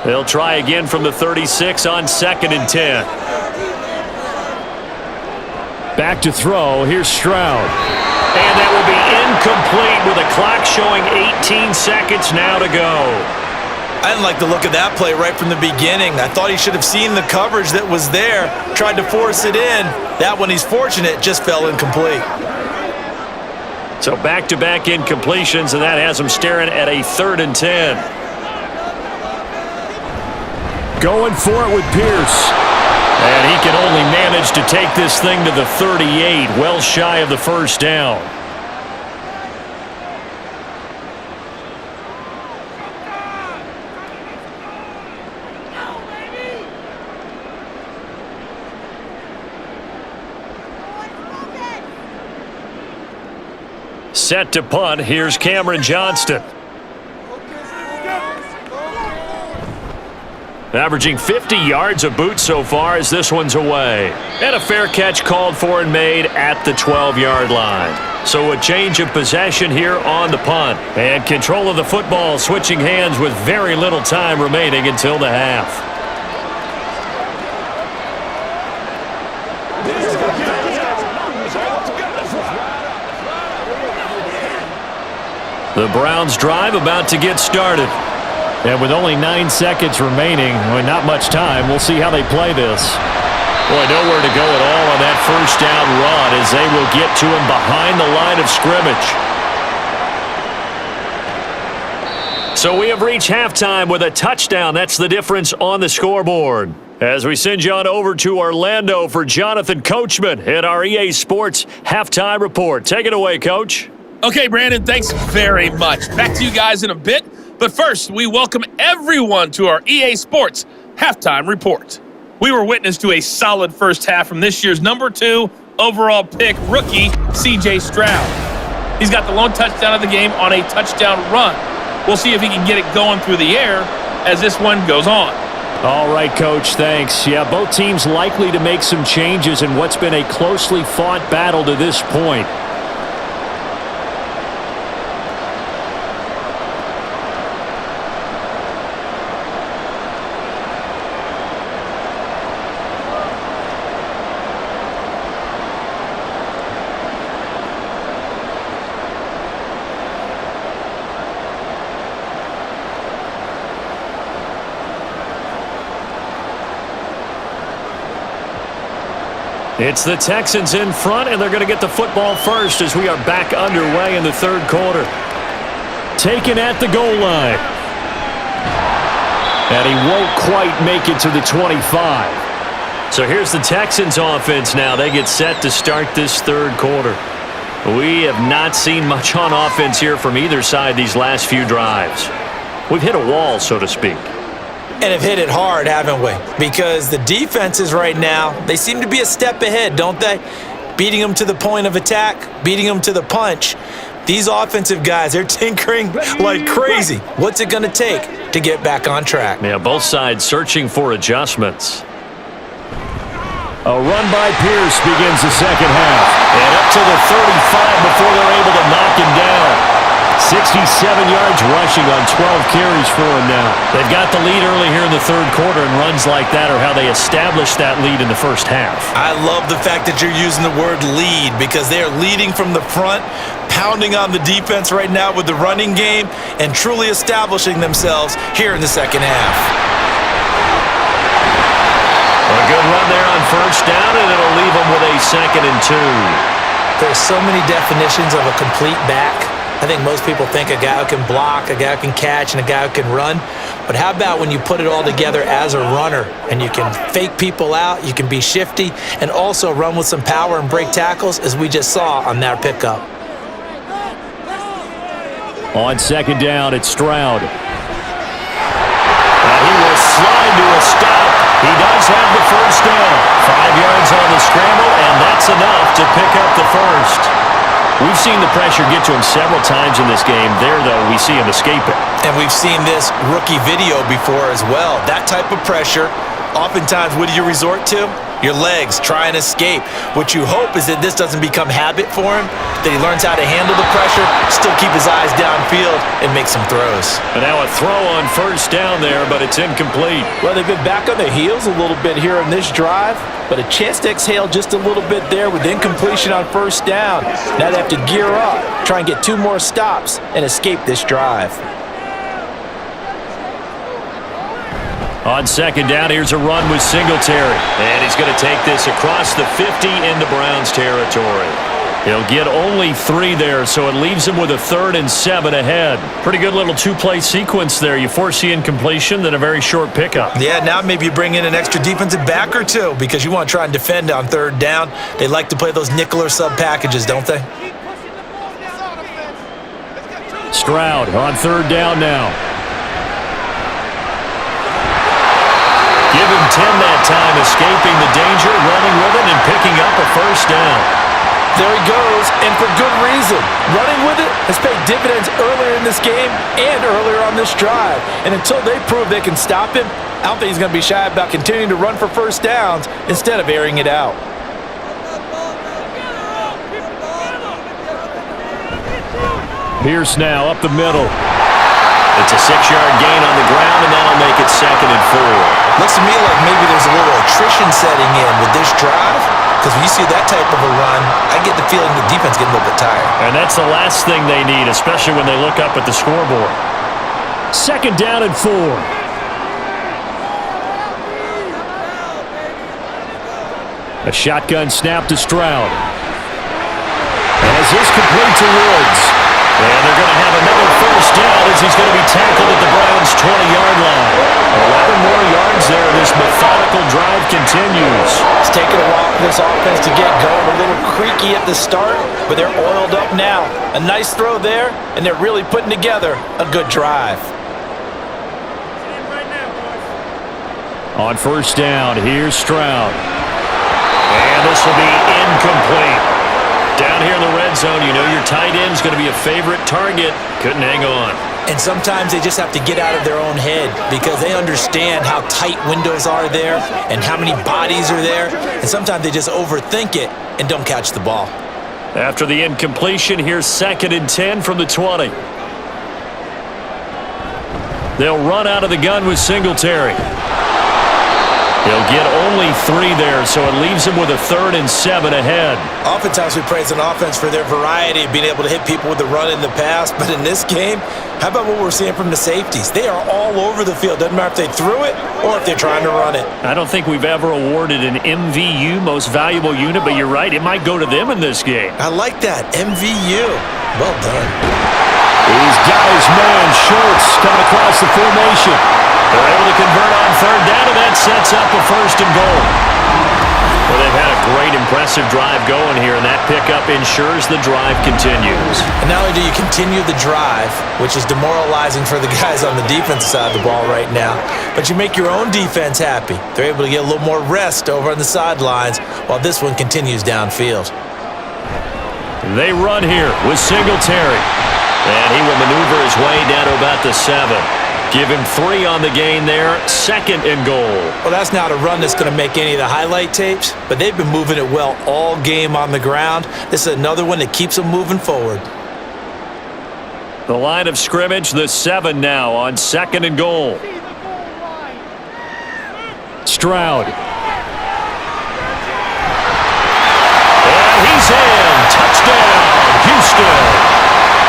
They'll try again from the 36 on 2nd and 10. Back to throw. Here's Stroud. And that will be incomplete with a clock showing 18 seconds now to go. I didn't like the look of that play right from the beginning. I thought he should have seen the coverage that was there, tried to force it in. That one, he's fortunate, just fell incomplete. So back-to-back incompletions, and that has him staring at a 3rd and 10. Going for it with Pierce. And he can only manage to take this thing to the 38, well shy of the first down. Set to punt. Here's Cameron Johnston. Averaging 50 yards a boot so far as this one's away. And a fair catch called for and made at the 12-yard line. So a change of possession here on the punt. And control of the football switching hands with very little time remaining until the half. The Browns drive about to get started. And with only 9 seconds remaining, not much time, we'll see how they play this. Boy, nowhere to go at all on that first down run as they will get to him behind the line of scrimmage. So we have reached halftime with a touchdown. That's the difference on the scoreboard. As we send you on over to Orlando for Jonathan Coachman at our EA Sports Halftime Report. Take it away, Coach. Okay, Brandon, thanks very much. Back to you guys in a bit. But first, we welcome everyone to our EA Sports Halftime Report. We were witness to a solid first half from this year's number 2 overall pick rookie, C.J. Stroud. He's got the lone touchdown of the game on a touchdown run. We'll see if he can get it going through the air as this one goes on. All right, Coach, thanks. Yeah, both teams likely to make some changes in what's been a closely fought battle to this point. It's the Texans in front, and they're going to get the football first as we are back underway in the third quarter. Taken at the goal line. And he won't quite make it to the 25. So here's the Texans offense now. They get set to start this third quarter. We have not seen much on offense here from either side these last few drives. We've hit a wall, so to speak. And have hit it hard, haven't we? Because the defenses right now, they seem to be a step ahead, don't they? Beating them to the point of attack, beating them to the punch. These offensive guys, they're tinkering like crazy. What's it going to take to get back on track? Yeah, both sides searching for adjustments. A run by Pierce begins the second half. And up to the 35 before they're able to knock him down. 67 yards rushing on 12 carries for him now. They've got the lead early here in the third quarter, and runs like that are how they established that lead in the first half. I love the fact that you're using the word lead because they are leading from the front, pounding on the defense right now with the running game, and truly establishing themselves here in the second half. A good run there on first down, and it'll leave them with a 2nd and 2. There's so many definitions of a complete back. I think most people think a guy who can block, a guy who can catch, and a guy who can run. But how about when you put it all together as a runner and you can fake people out, you can be shifty, and also run with some power and break tackles, as we just saw on that pickup. On second down, it's Stroud. He will slide to a stop. He does have the first down. 5 yards on the scramble, and that's enough to pick up the first. We've seen the pressure get to him several times in this game. There, though, we see him escape it. And we've seen this rookie video before as well. That type of pressure, oftentimes, what do you resort to? Your legs, try and escape. What you hope is that this doesn't become habit for him, that he learns how to handle the pressure, still keep his eyes downfield, and make some throws. And now a throw on first down there, but it's incomplete. Well, they've been back on their heels a little bit here in this drive, but a chance to exhale just a little bit there with incompletion on first down. Now they have to gear up, try and get 2 more stops, and escape this drive. On second down, here's a run with Singletary. And he's going to take this across the 50 into Browns territory. He'll get only 3 there, so it leaves him with a 3rd and 7 ahead. Pretty good little 2-play sequence there. You force the incompletion, then a very short pickup. Yeah, now maybe you bring in an extra defensive back or 2 because you want to try and defend on 3rd down. They like to play those nickel or sub packages, don't they? Stroud on 3rd down now. Give him 10 that time, escaping the danger, running with it, and picking up a 1st down. There he goes, and for good reason. Running with it has paid dividends earlier in this game and earlier on this drive. And until they prove they can stop him, I don't think he's going to be shy about continuing to run for 1st downs instead of airing it out. Pierce now up the middle. It's a 6-yard gain on the ground, and that'll make it 2nd and 4. Looks to me like maybe there's a little attrition setting in with this drive. Because when you see that type of a run, I get the feeling the defense getting a little bit tired. And that's the last thing they need, especially when they look up at the scoreboard. 2nd down and 4. A shotgun snap to Stroud. As this complete to Woods. And they're going to have another 1st down as he's going to be tackled at the Browns' 20-yard line. 11 more yards there. This methodical drive continues. It's taken a while for this offense to get going. A little creaky at the start, but they're oiled up now. A nice throw there, and they're really putting together a good drive. On 1st down, here's Stroud. And this will be incomplete. Down here in the red zone, you know your tight end's going to be a favorite target. Couldn't hang on. And sometimes they just have to get out of their own head because they understand how tight windows are there and how many bodies are there. And sometimes they just overthink it and don't catch the ball. After the incompletion, here's 2nd and 10 from the 20. They'll run out of the gun with Singletary. He'll get only 3 there, so it leaves him with a 3rd and 7 ahead. Oftentimes we praise an offense for their variety of being able to hit people with the run in the pass, but in this game, how about what we're seeing from the safeties? They are all over the field. Doesn't matter if they threw it or if they're trying to run it. I don't think we've ever awarded an MVU, most valuable unit, but you're right, it might go to them in this game. I like that, MVU. Well done. He's got his man, Schultz, coming across the formation. They're able to convert on 3rd down, and that sets up a 1st and goal. Well, they've had a great, impressive drive going here, and that pickup ensures the drive continues. And not only do you continue the drive, which is demoralizing for the guys on the defensive side of the ball right now, but you make your own defense happy. They're able to get a little more rest over on the sidelines while this one continues downfield. They run here with Singletary, and he will maneuver his way down to about the 7. Give him 3 on the gain there, 2nd and goal. Well, that's not a run that's going to make any of the highlight tapes, but they've been moving it well all game on the ground. This is another one that keeps them moving forward. The line of scrimmage, the 7 now on 2nd and goal. Stroud. And he's in. Touchdown, Houston.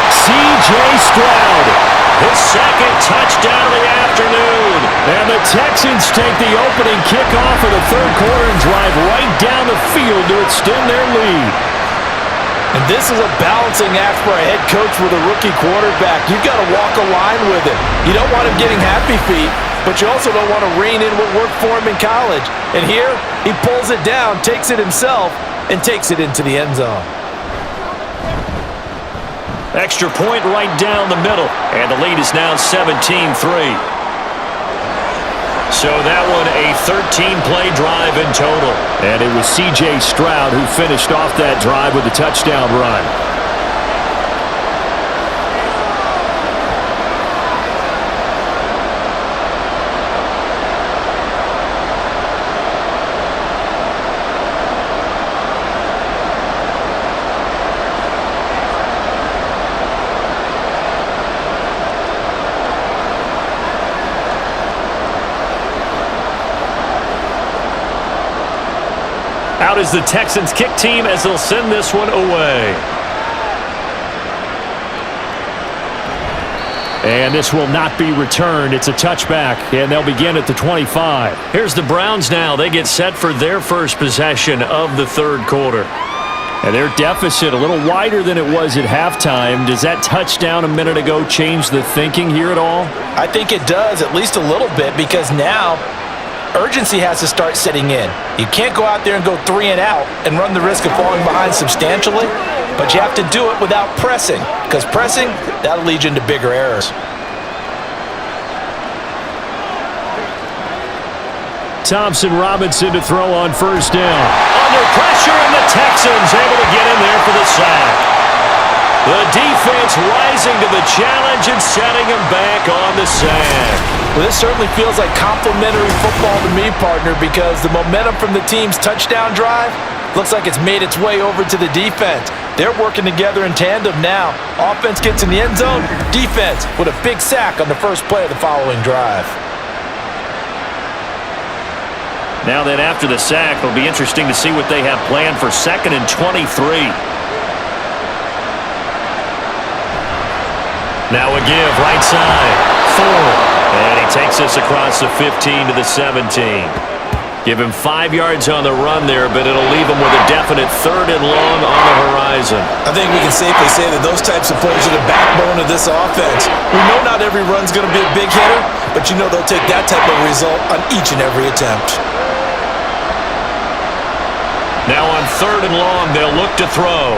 C.J. Stroud, his 2nd touchdown of the afternoon. And the Texans take the opening kickoff of the 3rd quarter and drive right down the field to extend their lead. And this is a balancing act for a head coach with a rookie quarterback. You've got to walk a line with him. You don't want him getting happy feet, but you also don't want to rein in what worked for him in college. And here, he pulls it down, takes it himself, and takes it into the end zone. Extra point right down the middle, and the lead is now 17-3. So that one a 13-play drive in total. And it was C.J. Stroud who finished off that drive with a touchdown run. Out is the Texans kick team as they'll send this one away. And this will not be returned. It's a touchback, and they'll begin at the 25. Here's the Browns now. They get set for their first possession of the third quarter. And their deficit a little wider than it was at halftime. Does that touchdown a minute ago change the thinking here at all? I think it does, at least a little bit, because now urgency has to start setting in. You can't go out there and go 3 and out and run the risk of falling behind substantially, but you have to do it without pressing, because pressing, that'll lead you into bigger errors. Thompson Robinson to throw on first down. Under pressure, and the Texans able to get in there for the sack. The defense rising to the challenge and setting him back on the sack. Well, this certainly feels like complimentary football to me, partner, because the momentum from the team's touchdown drive looks like it's made its way over to the defense. They're working together in tandem now. Offense gets in the end zone, defense with a big sack on the first play of the following drive. Now then, after the sack, it'll be interesting to see what they have planned for 2nd and 23. Now a give, right side, Ford. And he takes this across the 15 to the 17. Give him 5 yards on the run there, but it'll leave him with a definite 3rd and long on the horizon. I think we can safely say that those types of plays are the backbone of this offense. We know not every run's going to be a big hitter, but you know they'll take that type of result on each and every attempt. Now on 3rd and long, they'll look to throw.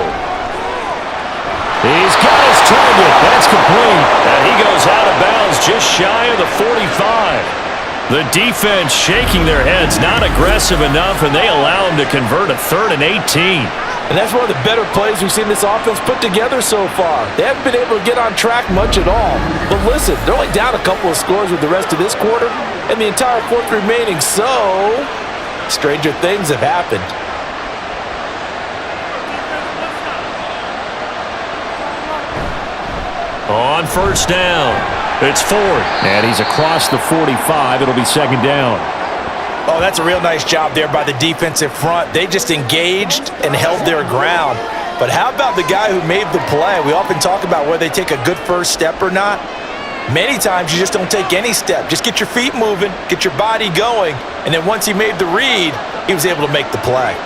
He's got his target. That's complete. And he goes out of bounds just shy of the 45. The defense shaking their heads, not aggressive enough, and they allow him to convert a 3rd and 18. And that's one of the better plays we've seen this offense put together so far. They haven't been able to get on track much at all. But listen, they're only down a couple of scores with the rest of this quarter, and the entire 4th remaining, so stranger things have happened. On first down, it's Ford. And he's across the 45. It'll be 2nd down. Oh, that's a real nice job there by the defensive front. They just engaged and held their ground. But how about the guy who made the play? We often talk about whether they take a good first step or not. Many times you just don't take any step. Just get your feet moving, get your body going, and then once he made the read, he was able to make the play.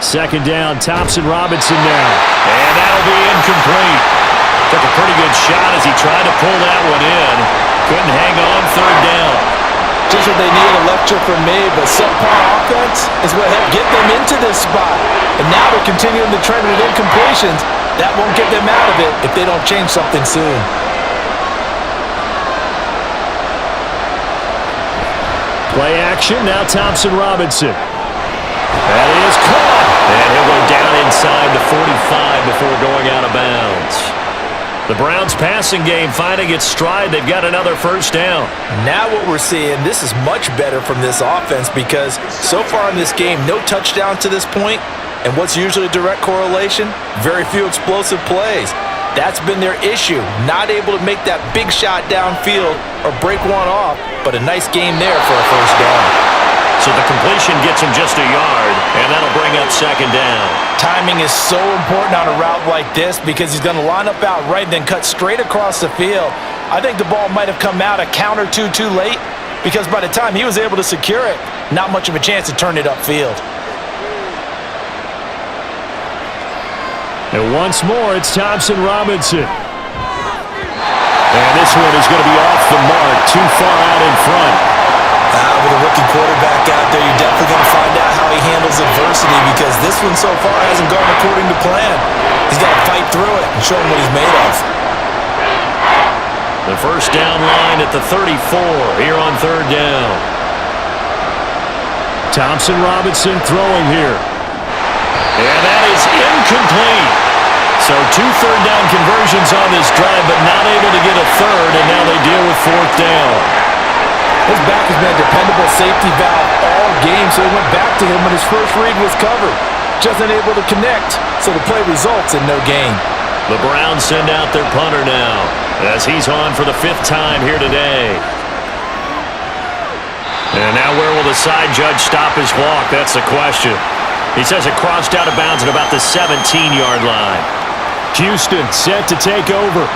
2nd down, Thompson Robinson now. And that'll be incomplete. Took a pretty good shot as he tried to pull that one in. Couldn't hang on 3rd down. Just what they needed, a lecture from me, but subpar offense is what helped get them into this spot. And now they're continuing the trend with incompletions. That won't get them out of it if they don't change something soon. Play action, now Thompson Robinson. That is caught. And he'll go down inside the 45 before going out of bounds. The Browns passing game finding its stride. They've got another first down. Now what we're seeing, this is much better from this offense because so far in this game, no touchdown to this point. And what's usually a direct correlation? Very few explosive plays. That's been their issue. Not able to make that big shot downfield or break one off, but a nice game there for a first down. So the completion gets him just a yard, and that'll bring up 2nd down. Timing is so important on a route like this because he's going to line up out right and then cut straight across the field. I think the ball might have come out a count or two too late because by the time he was able to secure it, not much of a chance to turn it upfield. And once more, it's Thompson Robinson. And this one is going to be off the mark, too far out in front. With a rookie quarterback out there, you're definitely going to find out how he handles adversity because this one so far hasn't gone according to plan. He's got to fight through it and show him what he's made of. The first down line at the 34 here on 3rd down. Thompson Robinson throwing here. And that is incomplete. So 2 third down conversions on this drive, but not able to get a 3rd, and now they deal with 4th down. His back has been a dependable safety valve all game, so he went back to him when his first read was covered. Just unable to connect, so the play results in no gain. The Browns send out their punter now as he's on for the 5th time here today. And now where will the side judge stop his walk? That's the question. He says it crossed out of bounds at about the 17-yard line. Houston set to take over.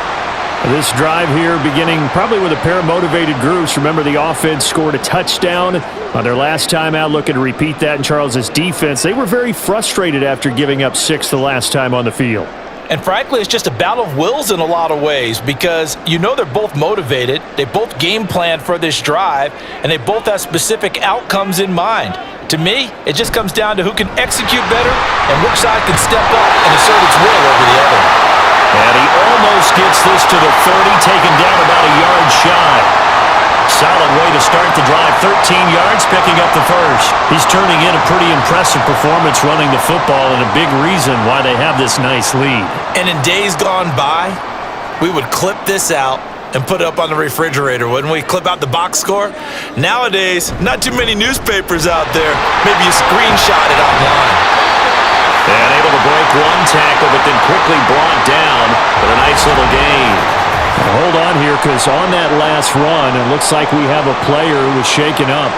This drive here beginning probably with a pair of motivated groups. Remember, the offense scored a touchdown on their last time out, looking to repeat that in Charles's defense. They were very frustrated after giving up 6 the last time on the field. And frankly, it's just a battle of wills in a lot of ways because you know they're both motivated, they both game plan for this drive, and they both have specific outcomes in mind. To me, it just comes down to who can execute better and which side can step up and assert its will over the other. And he almost gets this to the 30, taken down about a yard shy. Solid way to start the drive. 13 yards, picking up the first. He's turning in a pretty impressive performance running the football and a big reason why they have this nice lead. And in days gone by, we would clip this out and put it up on the refrigerator, wouldn't we? Clip out the box score. Nowadays, not too many newspapers out there. Maybe you screenshot it online. And able to break one tackle, but then quickly brought down with a nice little gain. Hold on here, because on that last run, it looks like we have a player who was shaken up.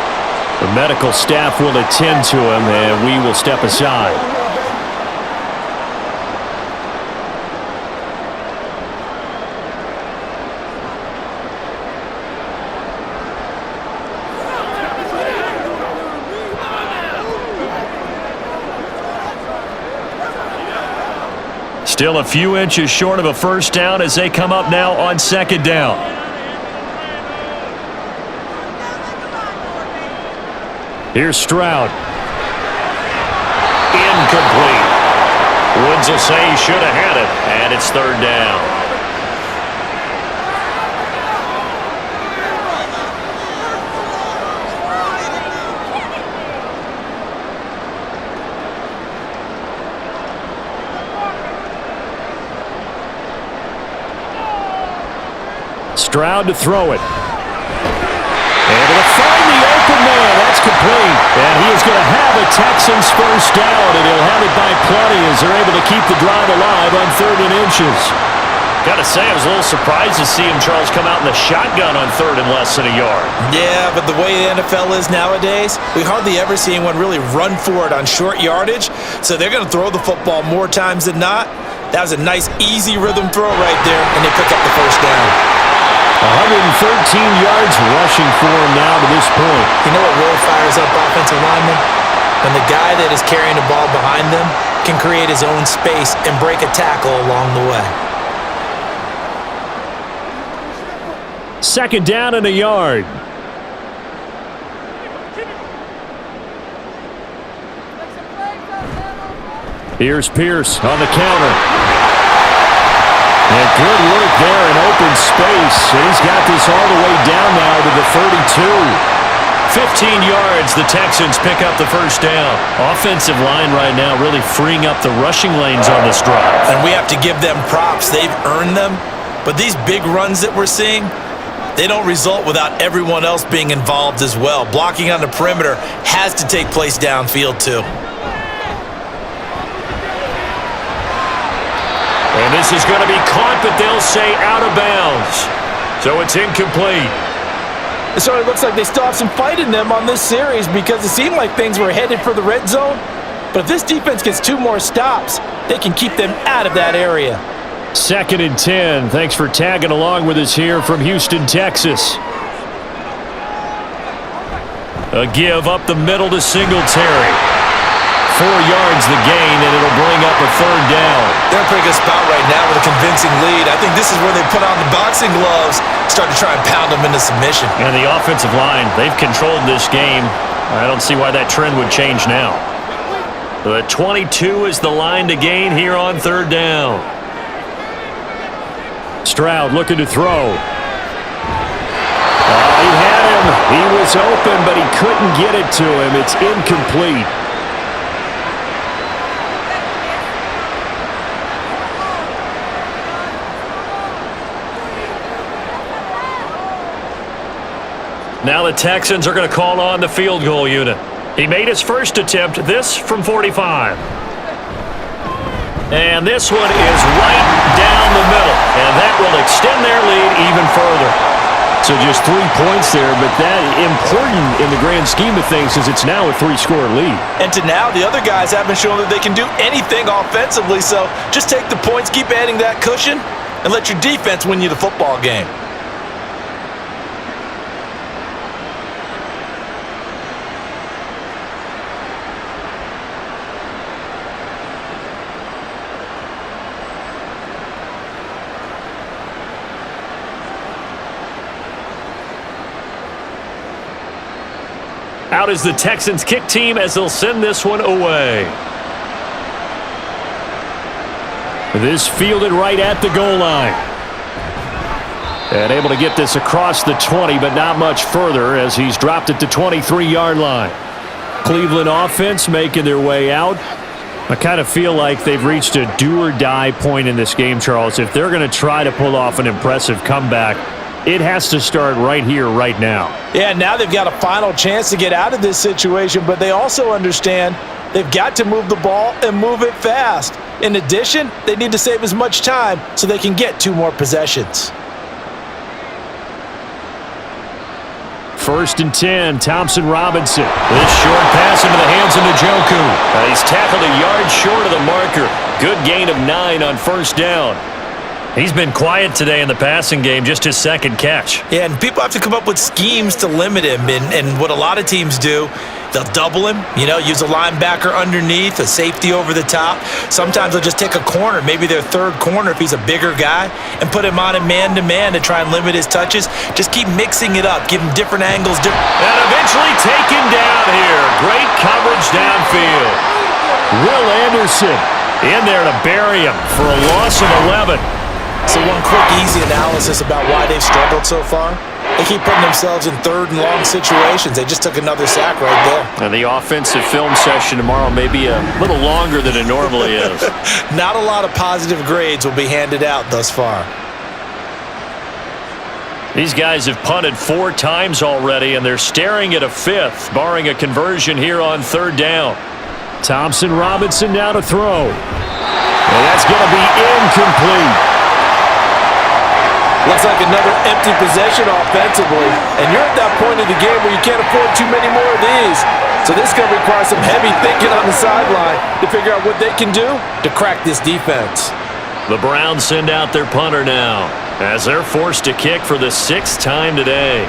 The medical staff will attend to him, and we will step aside. Still a few inches short of a first down as they come up now on second down. Here's Stroud. Incomplete. Woods will say he should have had it, and it's third down. Stroud to throw it. Able to find the open man. That's complete. And he is going to have a Texans first down, and he'll have it by plenty as they're able to keep the drive alive on 3rd and inches. Got to say, I was a little surprised to see him, Charles, come out in the shotgun on 3rd and less than a yard. Yeah, but the way the NFL is nowadays, we hardly ever see anyone really run for it on short yardage, so they're going to throw the football more times than not. That was a nice, easy rhythm throw right there, and they pick up the first down. 113 yards rushing for him now to this point. You know what really fires up offensive linemen? When the guy that is carrying the ball behind them can create his own space and break a tackle along the way. Second down and a yard. Here's Pierce on the counter. And good work there in open space. And he's got this all the way down now to the 32. 15 yards, the Texans pick up the first down. Offensive line right now really freeing up the rushing lanes on this drive. And we have to give them props. They've earned them. But these big runs that we're seeing, they don't result without everyone else being involved as well. Blocking on the perimeter has to take place downfield too. And this is going to be caught, but they'll say out of bounds. So it's incomplete. So it looks like they still have some fight in them on this series because it seemed like things were headed for the red zone. But if this defense gets 2 more stops, they can keep them out of that area. 2nd and 10. Thanks for tagging along with us here from Houston, Texas. A give up the middle to Singletary. 4 yards the gain, and it'll bring up a 3rd down. They're in a pretty good spot right now with a convincing lead. I think this is where they put on the boxing gloves, start to try and pound them into submission. And the offensive line, they've controlled this game. I don't see why that trend would change now. The 22 is the line to gain here on 3rd down. Stroud looking to throw. He had him. He was open, but he couldn't get it to him. It's incomplete. Now the Texans are going to call on the field goal unit. He made his first attempt, this from 45. And this one is right down the middle, and that will extend their lead even further. So just 3 points there, but that important in the grand scheme of things is it's now a 3-score lead. And to now, the other guys haven't shown that they can do anything offensively, so just take the points, keep adding that cushion, and let your defense win you the football game. Out is the Texans kick team as they'll send this one away. This fielded right at the goal line. And able to get this across the 20, but not much further as he's dropped it to 23-yard line. Cleveland offense making their way out. I kind of feel like they've reached a do-or-die point in this game, Charles. If they're going to try to pull off an impressive comeback, it has to start right here, right now. Yeah, now they've got a final chance to get out of this situation, but they also understand they've got to move the ball and move it fast. In addition, they need to save as much time so they can get 2 more possessions. 1st and 10, Thompson Robinson. This short pass into the hands of Njoku. He's tackled a yard short of the marker. Good gain of 9 on 1st down. He's been quiet today in the passing game, just his 2nd catch. Yeah, and people have to come up with schemes to limit him. And what a lot of teams do, they'll double him, use a linebacker underneath, a safety over the top. Sometimes they'll just take a corner, maybe their 3rd corner if he's a bigger guy, and put him on a man-to-man to try and limit his touches. Just keep mixing it up, give him different angles. And eventually taken down here. Great coverage downfield. Will Anderson in there to bury him for a loss of 11. So one quick, easy analysis about why they've struggled so far. They keep putting themselves in 3rd and long situations. They just took another sack right there. And the offensive film session tomorrow may be a little longer than it normally is. Not a lot of positive grades will be handed out thus far. These guys have punted 4 times already, and they're staring at a 5th, barring a conversion here on 3rd down. Thompson Robinson now to throw. And that's going to be incomplete. Looks like another empty possession offensively, and you're at that point of the game where you can't afford too many more of these. So this is going to require some heavy thinking on the sideline to figure out what they can do to crack this defense. The Browns send out their punter now as they're forced to kick for the 6th time today.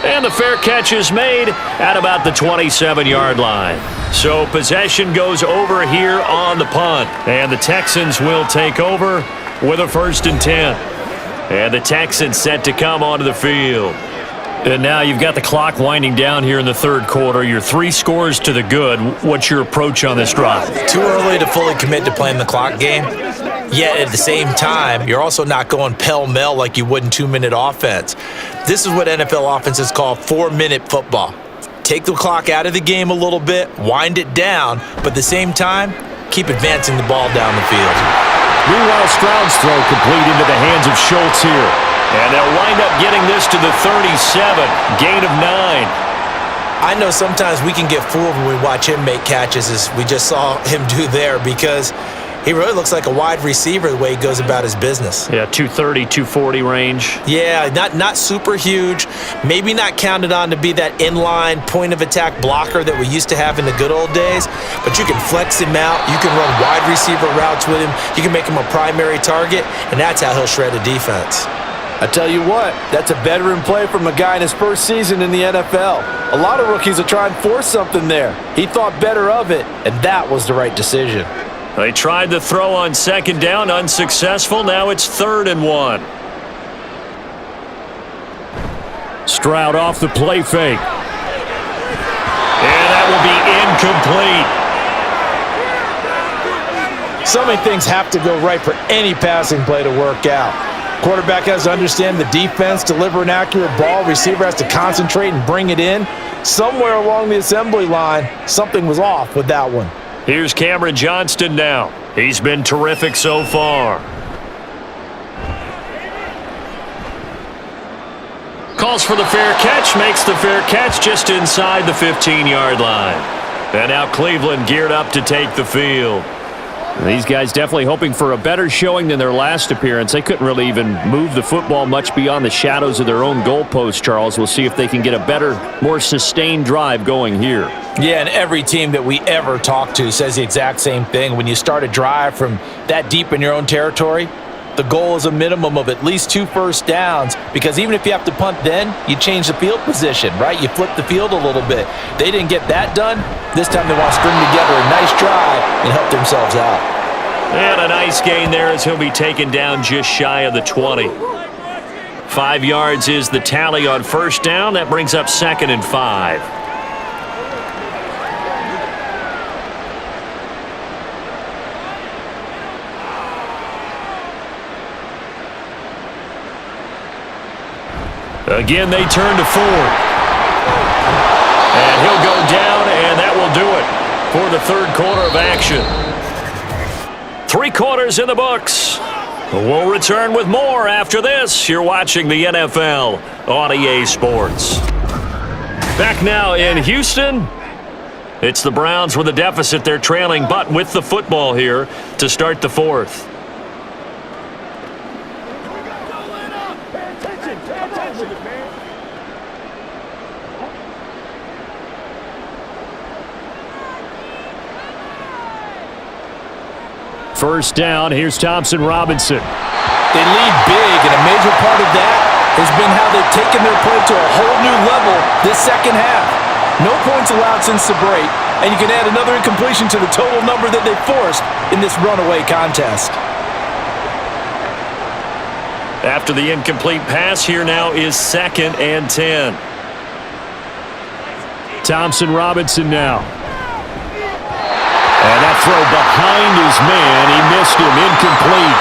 And the fair catch is made at about the 27-yard line. So possession goes over here on the punt. And the Texans will take over with a 1st and 10. And the Texans set to come onto the field. And now you've got the clock winding down here in the 3rd quarter. You're 3 scores to the good. What's your approach on this drive? Too early to fully commit to playing the clock game. Yet at the same time, you're also not going pell-mell like you would in 2-minute offense. This is what NFL offenses call 4-minute football. Take the clock out of the game a little bit, wind it down, but at the same time, keep advancing the ball down the field. Meanwhile, Stroud's throw complete into the hands of Schultz here. And they'll wind up getting this to the 37, gain of 9. I know sometimes we can get fooled when we watch him make catches, as we just saw him do there, because he really looks like a wide receiver the way he goes about his business. Yeah, 230, 240 range. Yeah, not super huge. Maybe not counted on to be that inline point-of-attack blocker that we used to have in the good old days, but you can flex him out. You can run wide receiver routes with him. You can make him a primary target, and that's how he'll shred a defense. I tell you what, that's a veteran play from a guy in his 1st season in the NFL. A lot of rookies will try and force something there. He thought better of it, and that was the right decision. They tried the throw on 2nd down, unsuccessful. Now it's 3rd and 1. Stroud off the play fake. And that will be incomplete. So many things have to go right for any passing play to work out. Quarterback has to understand the defense, deliver an accurate ball. Receiver has to concentrate and bring it in. Somewhere along the assembly line, something was off with that one. Here's Cameron Johnston now. He's been terrific so far. Calls for the fair catch, makes the fair catch just inside the 15-yard line. And now Cleveland geared up to take the field. These guys definitely hoping for a better showing than their last appearance. They couldn't really even move the football much beyond the shadows of their own goalpost, Charles. We'll see if they can get a better, more sustained drive going here. Yeah, and every team that we ever talk to says the exact same thing. When you start a drive from that deep in your own territory, the goal is a minimum of at least 2 first downs, because even if you have to punt then, you change the field position, right? You flip the field a little bit. They didn't get that done. This time they want to string together a nice drive and help themselves out. And a nice gain there as he'll be taken down just shy of the 20. 5 yards is the tally on first down. That brings up 2nd and 5. Again, they turn to Ford. And he'll go down, and that will do it for the third quarter of action. 3 quarters in the books. We'll return with more after this. You're watching the NFL on EA Sports. Back now in Houston. It's the Browns with a deficit. They're trailing, but with the football here to start the fourth. First down, here's Thompson Robinson. They lead big, and a major part of that has been how they've taken their play to a whole new level this second half. No points allowed since the break, and you can add another incompletion to the total number that they forced in this runaway contest. After the incomplete pass, here now is 2nd and 10. Thompson Robinson now. And that throw behind his man, he missed him, incomplete.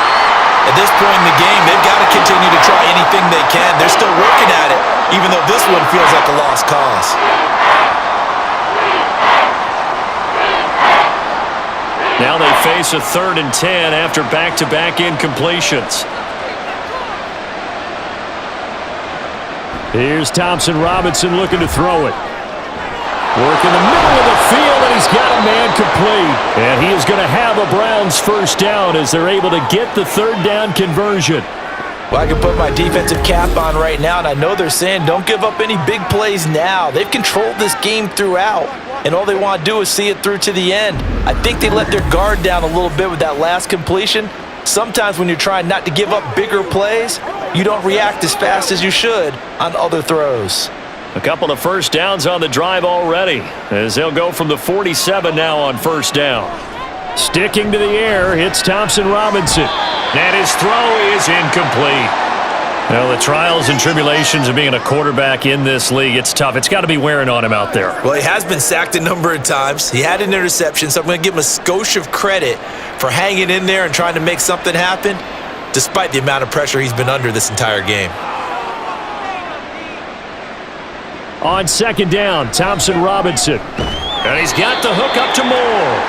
At this point in the game, they've got to continue to try anything they can. They're still working at it, even though this one feels like a lost cause. Now they face a 3rd and 10 after back-to-back incompletions. Here's Thompson Robinson looking to throw it. Work in the middle of the field, and he's got a man complete. And he is going to have a Browns first down as they're able to get the 3rd down conversion. Well, I can put my defensive cap on right now, and I know they're saying don't give up any big plays now. They've controlled this game throughout, and all they want to do is see it through to the end. I think they let their guard down a little bit with that last completion. Sometimes when you're trying not to give up bigger plays, you don't react as fast as you should on other throws. A couple of first downs on the drive already, as they'll go from the 47 now on first down. Sticking to the air, it's Thompson Robinson. And his throw is incomplete. Well, the trials and tribulations of being a quarterback in this league, it's tough. It's got to be wearing on him out there. Well, he has been sacked a number of times. He had an interception, so I'm going to give him a skosh of credit for hanging in there and trying to make something happen, despite the amount of pressure he's been under this entire game. On 2nd down, Thompson Robinson. And he's got the hook up to Moore.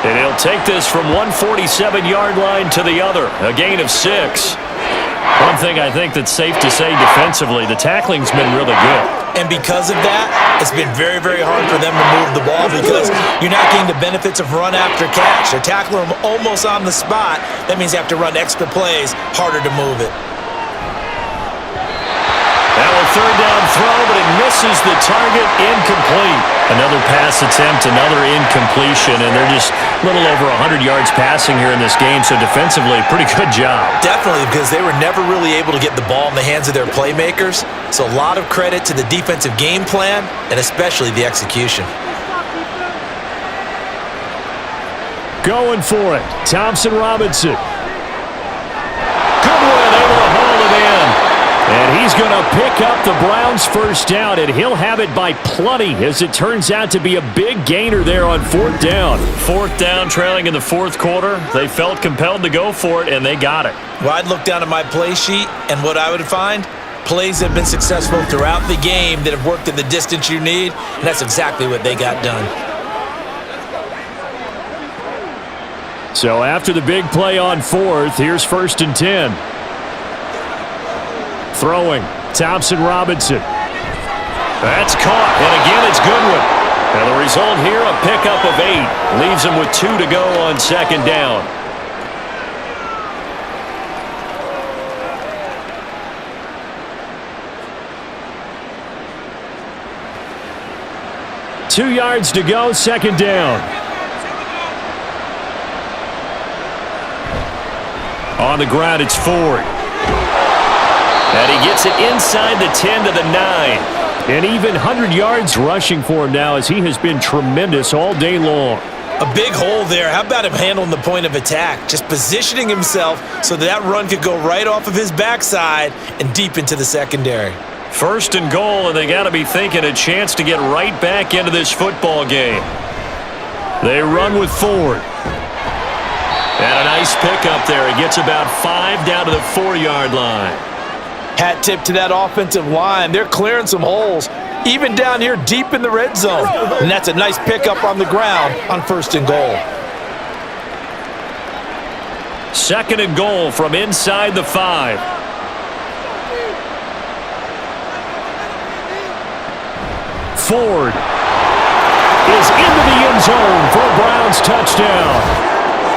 And he'll take this from 147-yard line to the other, a gain of 6. One thing I think that's safe to say defensively, the tackling's been really good. And because of that, it's been very, very hard for them to move the ball because you're not getting the benefits of run after catch. They're tackling them almost on the spot. That means you have to run extra plays, harder to move it. Now a 3rd down throw, but it misses the target, incomplete. Another pass attempt, another incompletion, and they're just a little over 100 yards passing here in this game, so defensively, pretty good job. Definitely, because they were never really able to get the ball in the hands of their playmakers, so a lot of credit to the defensive game plan, and especially the execution. Going for it, Thompson Robinson. Good one, able to haul it in. And he's going to pick up the Browns first down, and he'll have it by plenty as it turns out to be a big gainer there on 4th down. 4th down, trailing in the 4th quarter. They felt compelled to go for it, and they got it. Well, I'd look down at my play sheet, and what I would find, plays that have been successful throughout the game that have worked in the distance you need, and that's exactly what they got done. So after the big play on 4th, here's 1st and 10. Throwing, Thompson Robinson. That's caught, and again it's Goodwin. And the result here, a pickup of 8. Leaves him with 2 to go on 2nd down. 2 yards to go, second down. On the ground, it's Ford. And he gets it inside the 10 to the 9. And even 100 yards rushing for him now, as he has been tremendous all day long. A big hole there. How about him handling the point of attack? Just positioning himself so that run could go right off of his backside and deep into the secondary. First and goal, and they got to be thinking a chance to get right back into this football game. They run with Ford. And a nice pickup there. He gets about 5 down to the 4-yard line. Hat tip to that offensive line. They're clearing some holes, even down here deep in the red zone. And that's a nice pickup on the ground on first and goal. Second and goal from inside the 5. Ford is into the end zone for a Browns touchdown.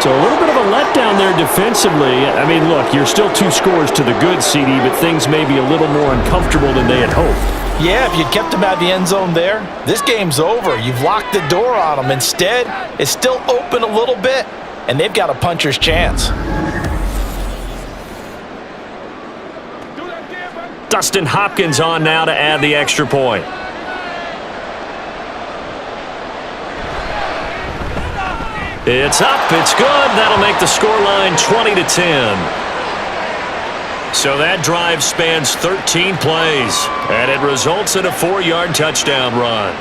So a little bit of a letdown there defensively. I mean, look, you're still 2 scores to the good, CD, but things may be a little more uncomfortable than they had hoped. Yeah, if you kept him out of the end zone there, this game's over. You've locked the door on him. Instead, it's still open a little bit, and they've got a puncher's chance. Dustin Hopkins on now to add the extra point. It's up, it's good. That'll make the scoreline 20-10. So that drive spans 13 plays, and it results in a 4-yard touchdown run.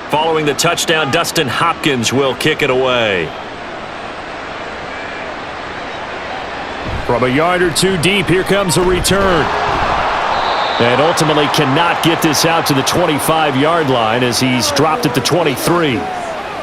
Following the touchdown, Dustin Hopkins will kick it away. From a yard or 2 deep, here comes a return. And ultimately cannot get this out to the 25-yard line as he's dropped at the 23.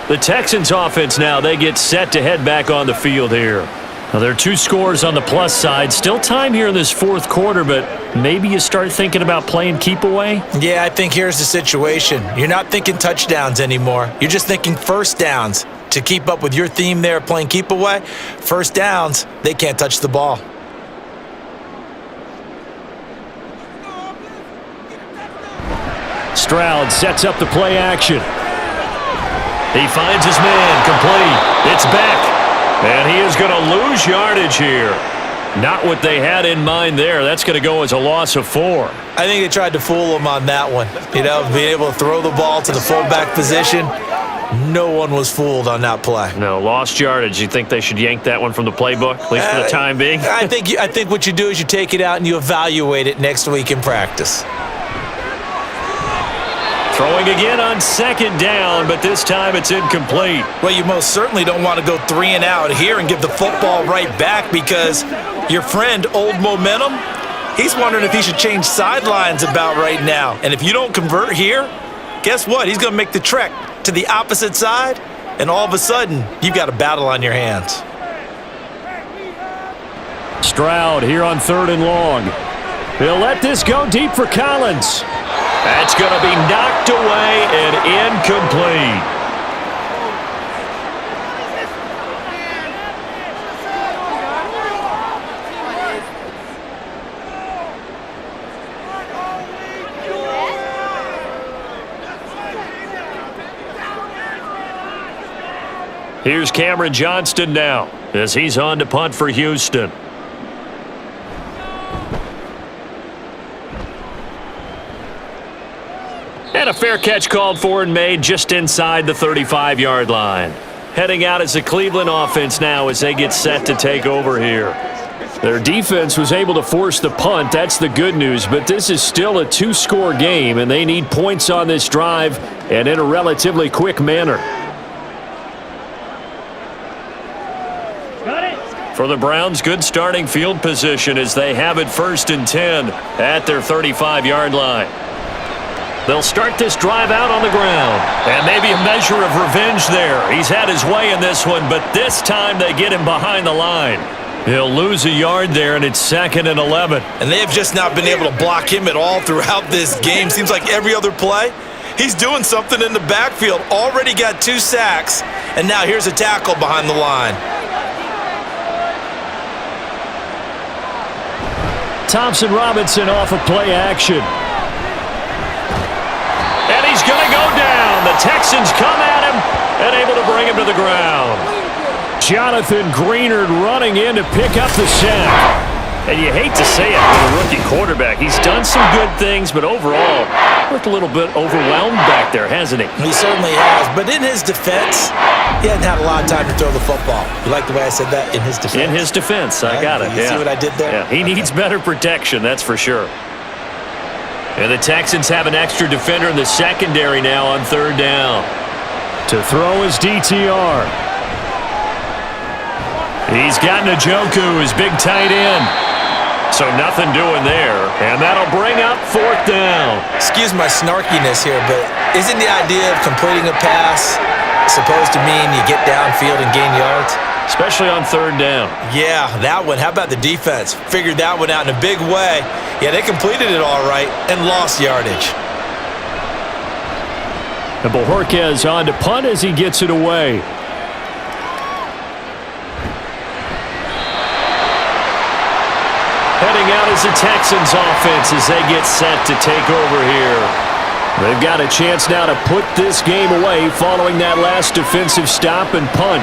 The Texans offense now, they get set to head back on the field here. Now, there are 2 scores on the plus side. Still time here in this 4th quarter, but maybe you start thinking about playing keep away? Yeah, I think here's the situation. You're not thinking touchdowns anymore. You're just thinking first downs. To keep up with your theme there, playing keep away, first downs, they can't touch the ball. Stroud sets up the play action. He finds his man, complete. It's back. And he is going to lose yardage here. Not what they had in mind there. That's going to go as a loss of 4. I think they tried to fool him on that one. You know, being able to throw the ball to the fullback position. No one was fooled on that play. No, lost yardage. You think they should yank that one from the playbook, at least for the time being? I think what you do is you take it out and you evaluate it next week in practice. Throwing again on second down, but this time it's incomplete. Well, you most certainly don't want to go 3 and out here and give the football right back because your friend, Old Momentum, he's wondering if he should change sidelines about right now. And if you don't convert here, guess what? He's going to make the trek to the opposite side, and all of a sudden, you've got a battle on your hands. Stroud here on 3rd and long. He'll let this go deep for Collins. That's going to be knocked away and incomplete. Here's Cameron Johnston now as he's on to punt for Houston. And a fair catch called for and made just inside the 35-yard line. Heading out as the Cleveland offense now as they get set to take over here. Their defense was able to force the punt. That's the good news, but this is still a 2-score game, and they need points on this drive and in a relatively quick manner. For the Browns, good starting field position as they have it 1st and 10 at their 35-yard line. They'll start this drive out on the ground. And maybe a measure of revenge there. He's had his way in this one, but this time they get him behind the line. He'll lose a yard there, and it's 2nd and 11. And they have just not been able to block him at all throughout this game. Seems like every other play, he's doing something in the backfield. Already got 2 sacks, and now here's a tackle behind the line. Thompson Robinson off of play action. And he's going to go down. The Texans come at him and able to bring him to the ground. Jonathan Greenard running in to pick up the sack. And you hate to say it for the rookie quarterback. He's done some good things, but overall, looked a little bit overwhelmed back there, hasn't he? He certainly has, but in his defense, he hasn't had a lot of time to throw the football. You like the way I said that? In his defense? In his defense, I got it. You see what I did there? Yeah, he needs better protection, that's for sure. And the Texans have an extra defender in the secondary now on 3rd down. To throw his DTR. He's got Njoku, his big tight end. So nothing doing there, and that'll bring up 4th down. Excuse my snarkiness here, but isn't the idea of completing a pass supposed to mean you get downfield and gain yards? Especially on 3rd down. Yeah, that one. How about the defense? Figured that one out in a big way. Yeah, they completed it all right and lost yardage. And Bojorquez on to punt as he gets it away. Heading out is the Texans offense as they get set to take over here. They've got a chance now to put this game away following that last defensive stop and punt.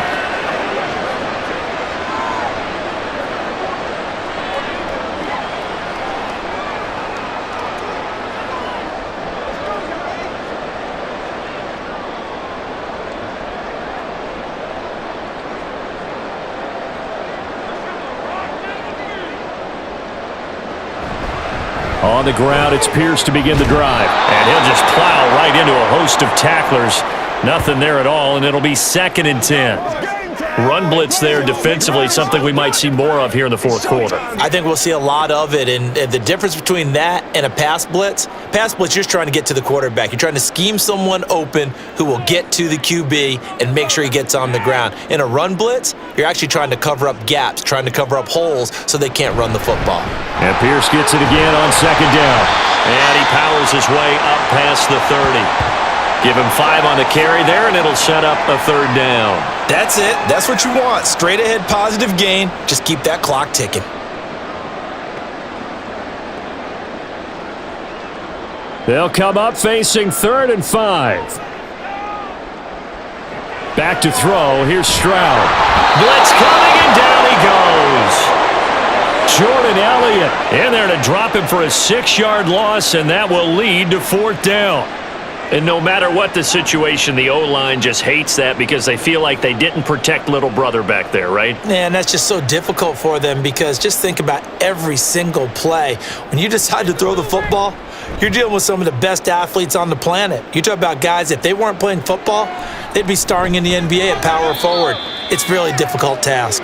On the ground, it's Pierce to begin the drive. And he'll just plow right into a host of tacklers. Nothing there at all, and it'll be 2nd and 10. Run blitz there defensively, something we might see more of here in the 4th quarter. I think we'll see a lot of it, and the difference between that and a pass blitz, you're just trying to get to the quarterback. You're trying to scheme someone open who will get to the QB and make sure he gets on the ground. In a run blitz, you're actually trying to cover up gaps, trying to cover up holes so they can't run the football. And Pierce gets it again on 2nd down. And he powers his way up past the 30. Give him 5 on the carry there, and it'll set up a 3rd down. That's it. That's what you want. Straight ahead positive gain. Just keep that clock ticking. They'll come up facing 3rd and 5. Back to throw. Here's Stroud. Blitz coming, and down he goes. Jordan Elliott in there to drop him for a 6-yard loss, and that will lead to 4th down. And no matter what the situation, the O-line just hates that because they feel like they didn't protect little brother back there, right? Man, that's just so difficult for them because just think about every single play. When you decide to throw the football, you're dealing with some of the best athletes on the planet. You talk about guys, if they weren't playing football, they'd be starring in the NBA at power forward. It's a really difficult task.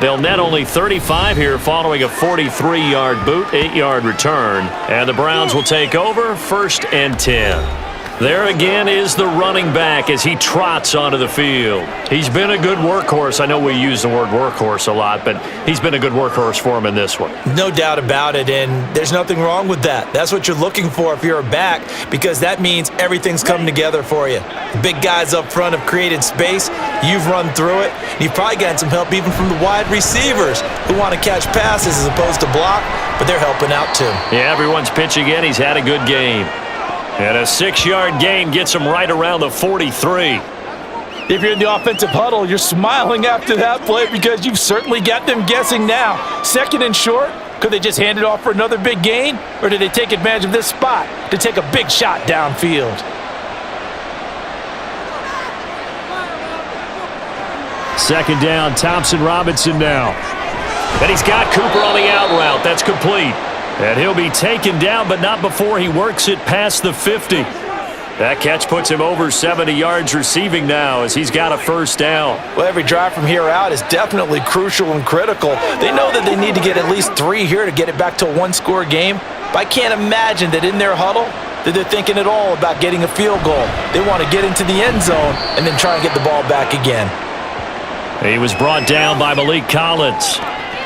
They'll net only 35 here following a 43-yard boot, 8-yard return. And the Browns will take over 1st and 10. There again is the running back as he trots onto the field. He's been a good workhorse. I know we use the word workhorse a lot, but he's been a good workhorse for him in this one. No doubt about it, and there's nothing wrong with that. That's what you're looking for if you're a back, because that means everything's coming together for you. The big guys up front have created space. You've run through it. You've probably gotten some help even from the wide receivers who want to catch passes as opposed to block, but they're helping out too. Yeah, everyone's pitching in. He's had a good game. And a 6-yard gain gets him right around the 43. If you're in the offensive huddle, you're smiling after that play because you've certainly got them guessing now. 2nd and short, could they just hand it off for another big gain? Or did they take advantage of this spot to take a big shot downfield? Second down, Thompson Robinson now. And he's got Cooper on the out route. That's complete. And he'll be taken down, but not before he works it past the 50. That catch puts him over 70 yards receiving now as he's got a 1st down. Well, every drive from here out is definitely crucial and critical. They know that they need to get at least 3 here to get it back to a 1-score game. But I can't imagine that in their huddle that they're thinking at all about getting a field goal. They want to get into the end zone and then try and get the ball back again. He was brought down by Malik Collins.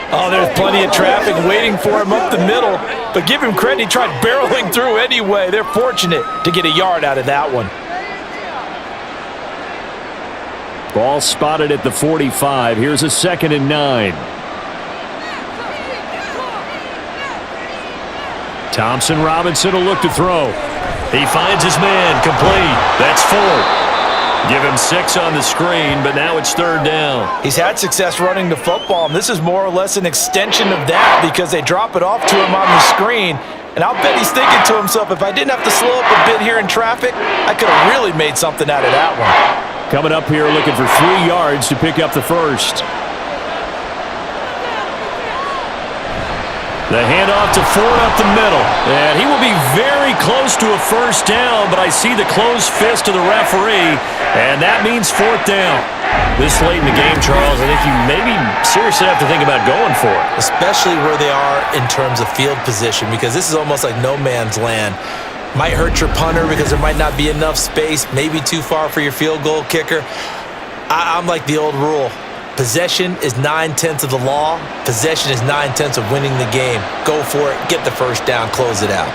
Oh, there's plenty of traffic waiting for him up the middle. But give him credit, he tried barreling through anyway. They're fortunate to get a yard out of that one. Ball spotted at the 45. Here's a 2nd and 9. Thompson Robinson will look to throw. He finds his man, complete. That's 4. Give him 6 on the screen, but now it's 3rd down. He's had success running the football, and this is more or less an extension of that because they drop it off to him on the screen. And I'll bet he's thinking to himself, if I didn't have to slow up a bit here in traffic, I could have really made something out of that one. Coming up here looking for 3 yards to pick up the first. The handoff to Ford up the middle. And he will be very close to a first down, but I see the closed fist of the referee, and that means 4th down. This late in the game, Charles, I think you maybe seriously have to think about going for it. Especially where they are in terms of field position, because this is almost like no man's land. Might hurt your punter because there might not be enough space, maybe too far for your field goal kicker. I'm like the old rule. Possession is 9/10 of the law. Possession is 9/10 of winning the game. Go for it. Get the first down. Close it out.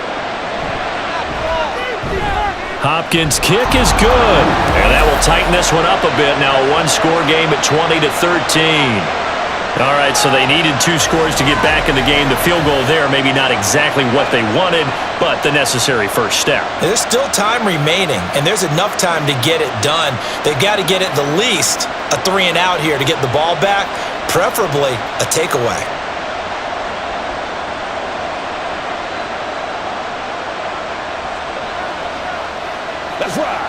Hopkins' kick is good. And that will tighten this one up a bit. Now a one-score game at 20-13. All right, so they needed 2 scores to get back in the game. The field goal there, maybe not exactly what they wanted, but the necessary first step. There's still time remaining, and there's enough time to get it done. They've got to get at the least a 3 and out here to get the ball back, preferably a takeaway. That's right.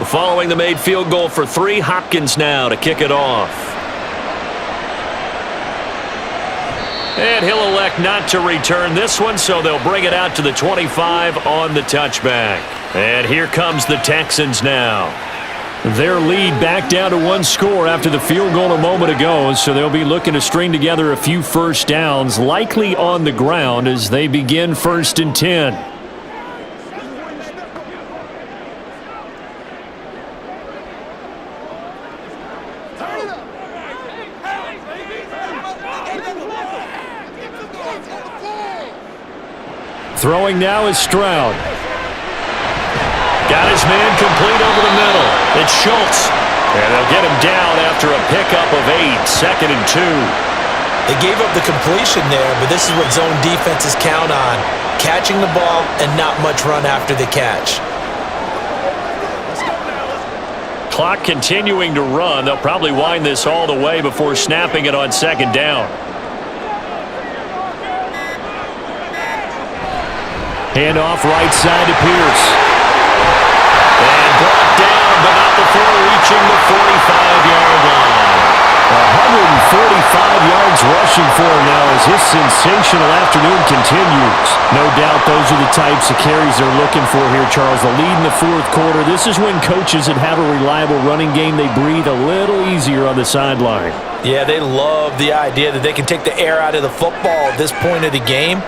Following the made field goal for 3, Hopkins now to kick it off. And he'll elect not to return this one, so they'll bring it out to the 25 on the touchback. And here comes the Texans now. Their lead back down to 1 score after the field goal a moment ago, so they'll be looking to string together a few first downs, likely on the ground as they begin 1st and 10. Throwing now is Stroud. Got his man complete over the middle. It's Schultz. And they'll get him down after a pickup of 8, 2nd and 2. They gave up the completion there, but this is what zone defenses count on. Catching the ball and not much run after the catch. Clock continuing to run. They'll probably wind this all the way before snapping it on 2nd down. Handoff right side to Pierce. And brought down, but not before reaching the 45-yard line. 145 yards rushing for him now as his sensational afternoon continues. No doubt those are the types of carries they're looking for here, Charles. The lead in the 4th quarter. This is when coaches that have a reliable running game, they breathe a little easier on the sideline. Yeah, they love the idea that they can take the air out of the football at this point of the game.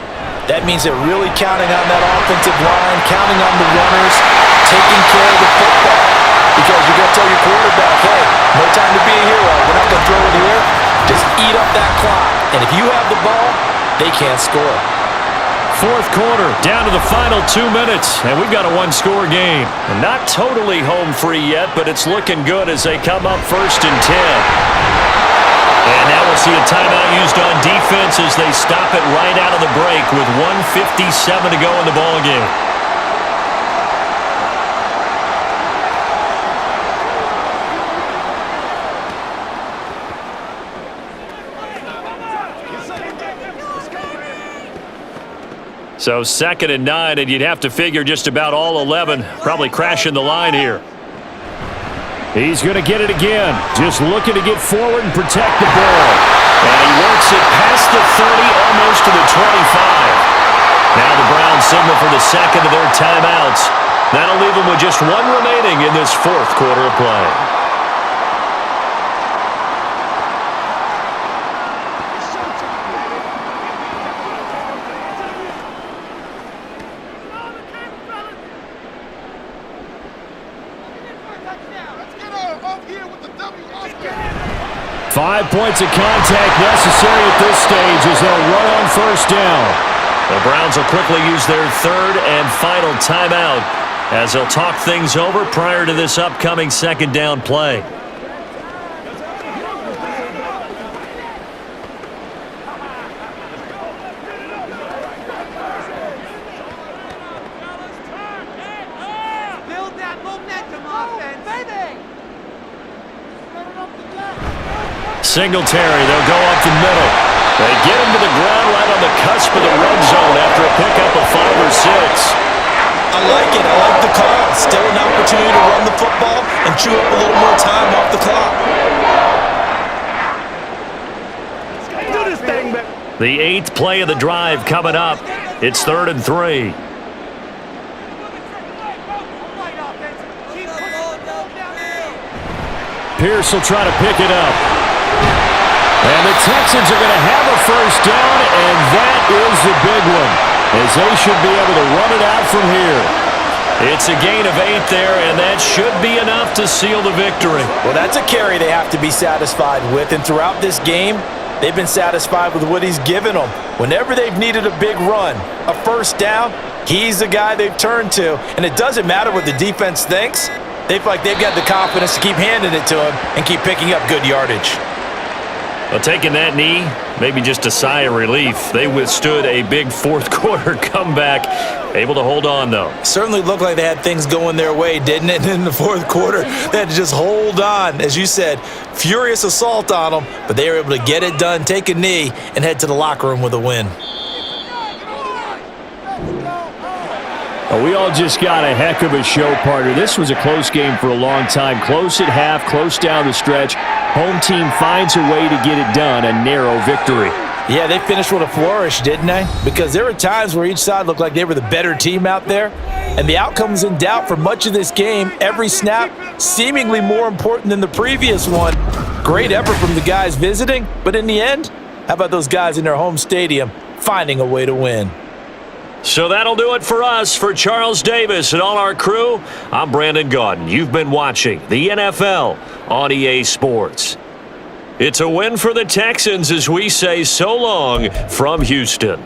That means they're really counting on that offensive line, counting on the runners, taking care of the football. Because you're going to tell your quarterback, hey, no time to be a hero. We're not going to throw it here. Just eat up that clock. And if you have the ball, they can't score. 4th quarter, down to the final 2 minutes, and we've got a 1-score game. Not totally home free yet, but it's looking good as they come up 1st and 10. And now we'll see a timeout used on defense as they stop it right out of the break with 1:57 to go in the ballgame. So 2nd and 9, and you'd have to figure just about all 11 probably crashing the line here. He's going to get it again. Just looking to get forward and protect the ball. And he works it past the 30, almost to the 25. Now the Browns signal for the 2nd of their timeouts. That'll leave them with just 1 remaining in this 4th quarter of play. Let's get up here. 5 points of contact necessary at this stage as they'll run on first down. The Browns will quickly use their third and final timeout as they'll talk things over prior to this upcoming second down play. Singletary, they'll go up the middle. They get him to the ground right on the cusp of the red zone after a pickup of 5 or 6. I like it. I like the call. Still an opportunity to run the football and chew up a little more time off the clock. The 8th play of the drive coming up. It's 3rd and 3. Pierce will try to pick it up. And the Texans are going to have a first down, and that is the big one, as they should be able to run it out from here. It's a gain of 8 there, and that should be enough to seal the victory. Well, that's a carry they have to be satisfied with, and throughout this game, they've been satisfied with what he's given them. Whenever they've needed a big run, a first down, he's the guy they've turned to, and it doesn't matter what the defense thinks. They feel like they've got the confidence to keep handing it to him and keep picking up good yardage. Well, taking that knee, maybe just a sigh of relief. They withstood a big fourth-quarter comeback. Able to hold on, though. Certainly looked like they had things going their way, didn't it? In the fourth quarter, they had to just hold on. As you said, furious assault on them, but they were able to get it done, take a knee, and head to the locker room with a win. Well, we all just got a heck of a show, partner. This was a close game for a long time. Close at half, close down the stretch. Home team finds a way to get it done, a narrow victory. Yeah, they finished with a flourish, didn't they? Because there were times where each side looked like they were the better team out there, and the outcome was in doubt for much of this game. Every snap seemingly more important than the previous one. Great effort from the guys visiting, but in the end, how about those guys in their home stadium finding a way to win? So that'll do it for us. For Charles Davis and all our crew, I'm Brandon Gaudin. You've been watching the NFL on EA Sports. It's a win for the Texans as we say so long from Houston.